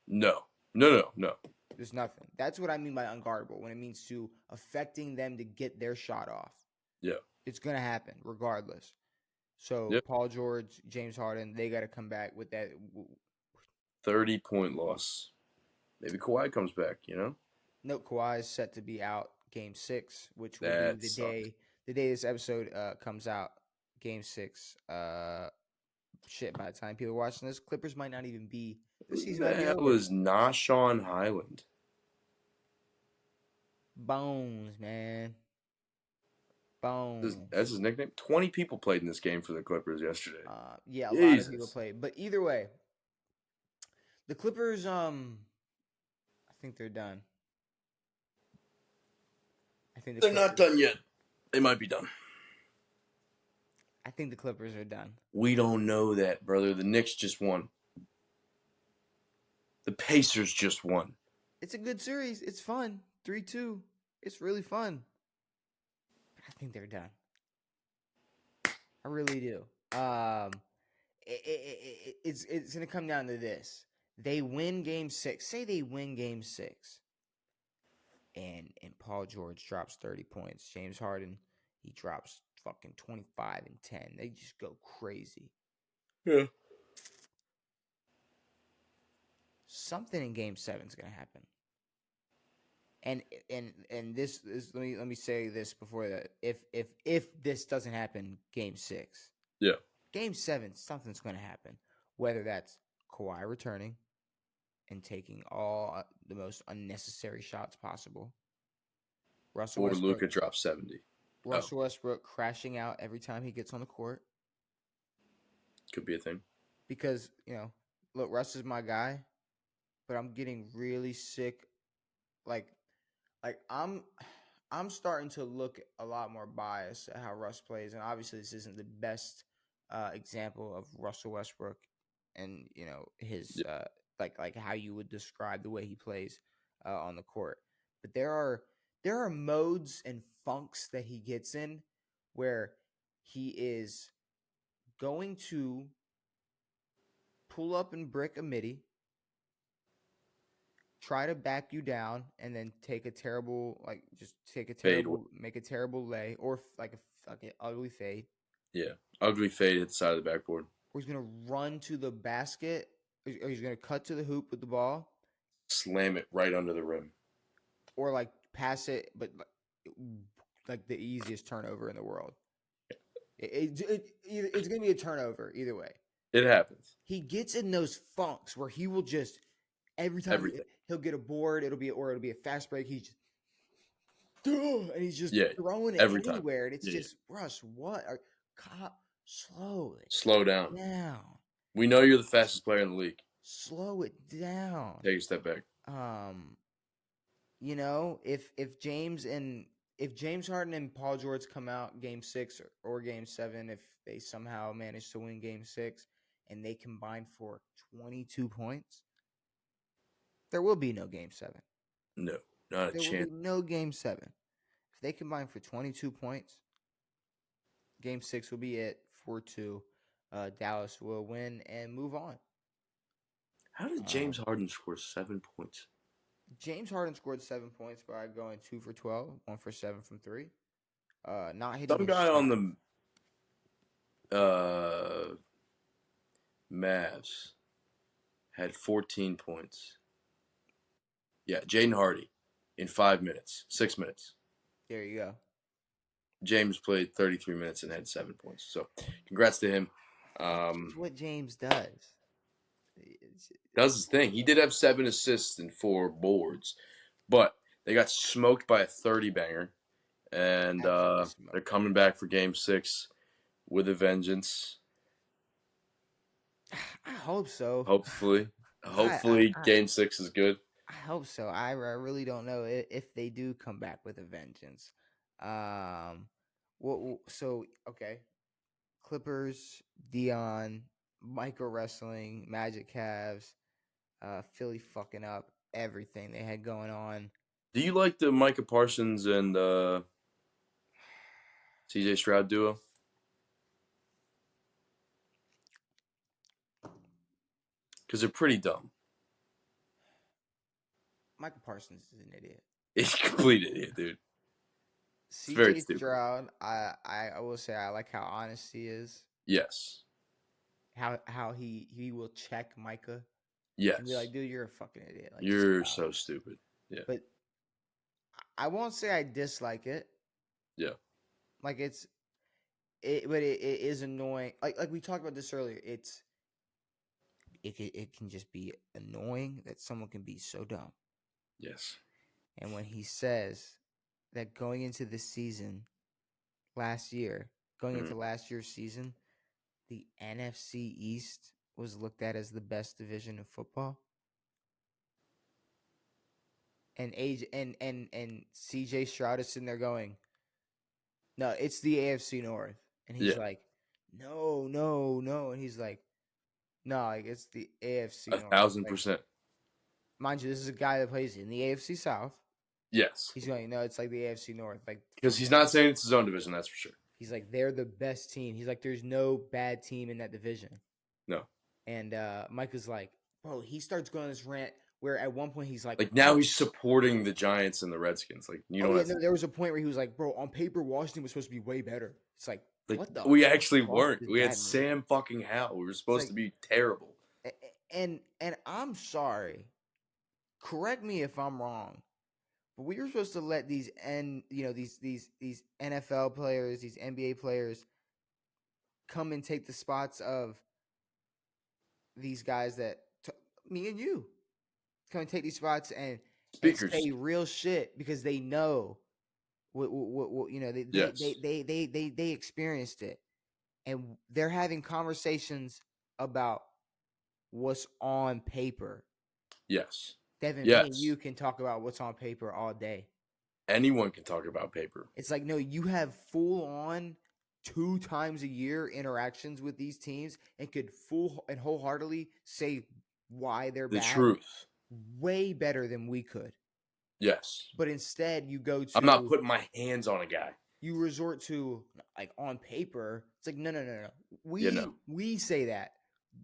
No. There's nothing. That's what I mean by unguardable, when it means to affecting them to get their shot off. Yeah. It's gonna happen regardless. So Paul George, James Harden, they got to come back with that 30-point loss. Maybe Kawhi comes back. No, Kawhi is set to be out Game 6, which will be the day this episode comes out. Game 6. Shit, by the time people are watching this, Clippers might not even be. Their season might be That over. was Nahshon Highland. Bones, man. Bones. That's his nickname. 20 people played in this game for the Clippers yesterday. Yeah, a lot of people Jesus. played. But either way, the Clippers, I think they're done. I think They're not done yet. They might be done. I think the Clippers are done. We don't know that, brother. The Knicks just won. The Pacers just won. It's a good series. It's fun. 3-2. It's really fun. I think they're done. I really do. It's gonna come down to this. They win Game 6. Say they win Game 6, and Paul George drops 30 points. James Harden, he drops fucking 25 and 10. They just go crazy. Yeah. Something in Game 7 is gonna happen. And this is let me say this before that. If this doesn't happen, Game 6. Yeah. Game 7, something's going to happen. Whether that's Kawhi returning and taking all the most unnecessary shots possible. Russell Or Westbrook. Luka drops 70. Russell Westbrook crashing out every time he gets on the court. Could be a thing. Because, look, Russ is my guy, but I'm getting really sick. Like I'm starting to look a lot more biased at how Russ plays, and obviously this isn't the best example of Russell Westbrook and his like how you would describe the way he plays on the court. But there are modes and funks that he gets in where he is going to pull up and brick a midi, try to back you down, and then make a terrible lay, or like a fucking ugly fade. Yeah, ugly fade at the side of the backboard. Or he's gonna run to the basket, or he's gonna cut to the hoop with the ball, slam it right under the rim, or like pass it, but like the easiest turnover in the world. It's gonna be a turnover either way. It happens. He gets in those funks where he will just every time he'll get a board, it'll be a fast break. He's just and he's just throwing it anywhere, and it's just Russ. What? Slow down. We know you're the fastest player in the league. Slow it down. Take a step back. If James Harden and Paul George come out Game 6 or Game 7, if they somehow manage to win Game 6 and they combine for 22 points, there will be no Game 7. No, not a chance. There will be no Game 7. If they combine for 22 points, Game 6 will be it. 4-2. Dallas will win and move on. How did James Harden score 7 points? James Harden scored 7 points by going 2 for 12, 1 for 7 from 3. Not hitting. Some guy on the Mavs had 14 points. Yeah, Jaden Hardy in 5 minutes, 6 minutes. There you go. James played 33 minutes and had 7 points. So, congrats to him. That's what James does. Does his thing. He did have 7 assists and 4 boards, but they got smoked by a 30-banger, and they're coming back for Game 6 with a vengeance. I hope so. Hopefully. Game 6 is good. I hope so. I really don't know if they do come back with a vengeance. Okay. Clippers, Dion, Micro Wrestling, Magic Cavs, Philly fucking up everything they had going on. Do you like the Micah Parsons and CJ Stroud duo? Because they're pretty dumb. Michael Parsons is an idiot. He's a complete idiot, dude. CJ Stroud, I will say I like how honest he is. Yes. How he will check Micah. Yes. And be like, dude, you're a fucking idiot. Like, you're so stupid. Yeah. But I won't say I dislike it. Yeah. Like it is annoying. Like we talked about this earlier. It can just be annoying that someone can be so dumb. Yes. And when he says that going into this season last year, going into last year's season, the NFC East was looked at as the best division of football. And CJ Stroud is sitting there going, no, it's the AFC North. And he's like, no. And he's like, no, like it's the AFC North. 1,000%. Mind you, this is a guy that plays in the AFC South. Yes. He's going, no, it's like the AFC North. Like, because he's not saying it's his own division, that's for sure. He's like, they're the best team. He's like, there's no bad team in that division. No. And Mike is like, bro, he starts going on this rant where at one point he's like now he's supporting the Giants and the Redskins. Like, you know, there was a point where he was like, bro, on paper, Washington was supposed to be way better. It's like what the? We actually weren't. We had Sam fucking Howell. We were supposed to be terrible. And I'm sorry. Correct me if I'm wrong. But we were supposed to let these these NFL players, these NBA players come and take the spots of these guys that me and you come and take these spots and say real shit because they know what you know they experienced it, and they're having conversations about what's on paper. Yes. Devin, me and you can talk about what's on paper all day. Anyone can talk about paper. It's like, no, you have full on 2 times a year interactions with these teams and could full and wholeheartedly say why they're the bad. Truth. Way better than we could. Yes. But instead you go to, I'm not putting my hands on a guy. You resort to like on paper. It's like, no. We say that.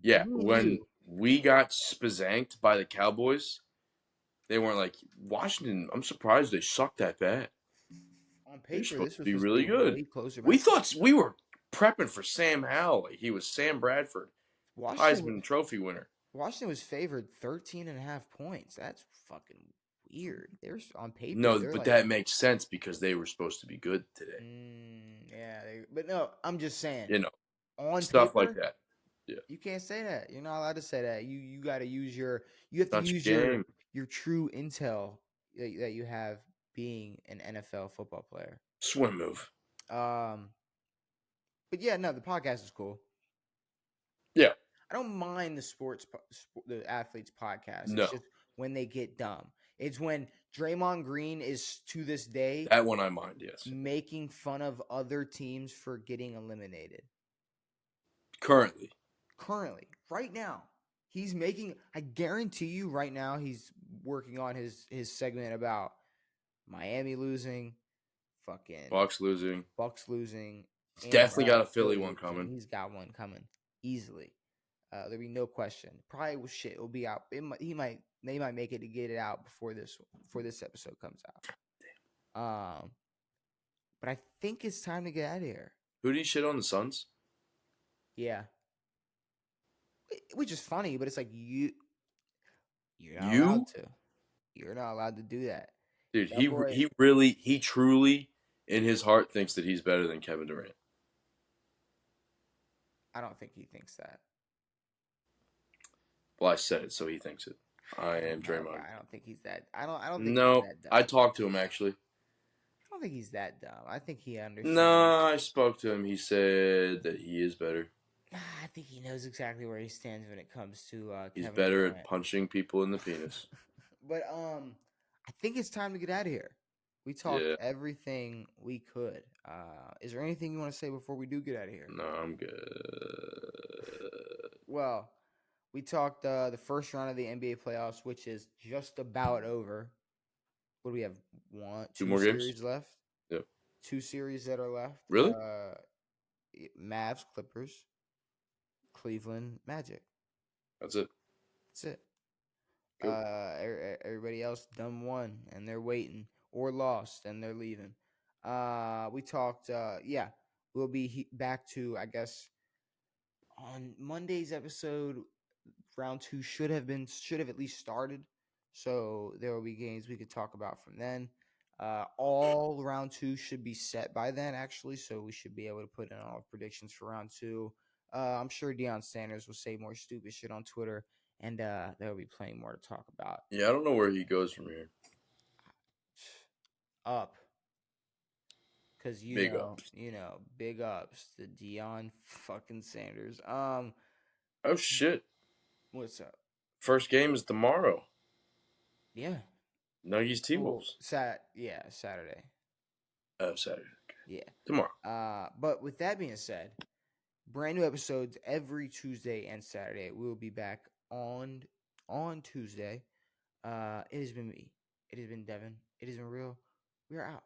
Yeah. When we got spazanked by the Cowboys, they weren't like, Washington, I'm surprised they sucked that bad. On paper, this was be really good. We thought we were prepping for Sam Howell. Like he was Sam Bradford, Heisman Trophy winner. Washington was favored 13.5 points. That's fucking weird. They're on paper. No, but that makes sense because they were supposed to be good today. But no, I'm just saying. You know, on stuff paper, like that. Yeah, you can't say that. You're not allowed to say that. You got to use your. You have to use your true intel that you have being an NFL football player. Swim move. But yeah, no, the podcast is cool. Yeah. I don't mind the athletes podcast. No. It's just when they get dumb. It's when Draymond Green is to this day that one I mind, yes, making fun of other teams for getting eliminated. Currently, right now, he's making. I guarantee you, right now, he's working on his segment about Miami losing, fucking Bucks losing. He's definitely got a Philly one coming. He's got one coming easily. There'll be no question. Probably will shit. It'll be out. They might make it to get it out before this episode comes out. But I think it's time to get out of here. Who did he shit on, the Suns? Yeah. Which is funny, but it's like you're not allowed to. You're not allowed to do that. Dude, he truly in his heart thinks that he's better than Kevin Durant. I don't think he thinks that. Well, I said it, so he thinks it. I am Draymond. I don't think he's that. I don't think no, he's that dumb. I talked to him actually. I don't think he's that dumb. I think he understands. No, I spoke to him. He said that he is better. I think he knows exactly where he stands when it comes to he's Kevin better Durant. at punching people in the penis. But I think it's time to get out of here. We talked everything we could. Is there anything you want to say before we do get out of here? No, I'm good. Well, we talked the first round of the NBA playoffs, which is just about over. What do we have? Two more series games left? Yep. 2 series that are left. Really? Mavs, Clippers, Cleveland, Magic. That's it. Everybody else done won, and they're waiting, or lost, and they're leaving. We talked. We'll be back to, I guess, on Monday's episode. Round 2 should have at least started, so there will be games we could talk about from then. All round 2 should be set by then, actually, so we should be able to put in all predictions for round 2. I'm sure Deion Sanders will say more stupid shit on Twitter, and there will be plenty more to talk about. Yeah, I don't know where he goes from here. Up. Because Big ups. Big ups to Deion fucking Sanders. Oh shit. What's up? First game is tomorrow. Yeah. Nuggies T-Wolves. Saturday. Oh, Saturday. Okay. Yeah. Tomorrow. But with that being said, brand new episodes every Tuesday and Saturday. We'll be back on Tuesday. It has been me. It has been Devin. It has been real. We are out.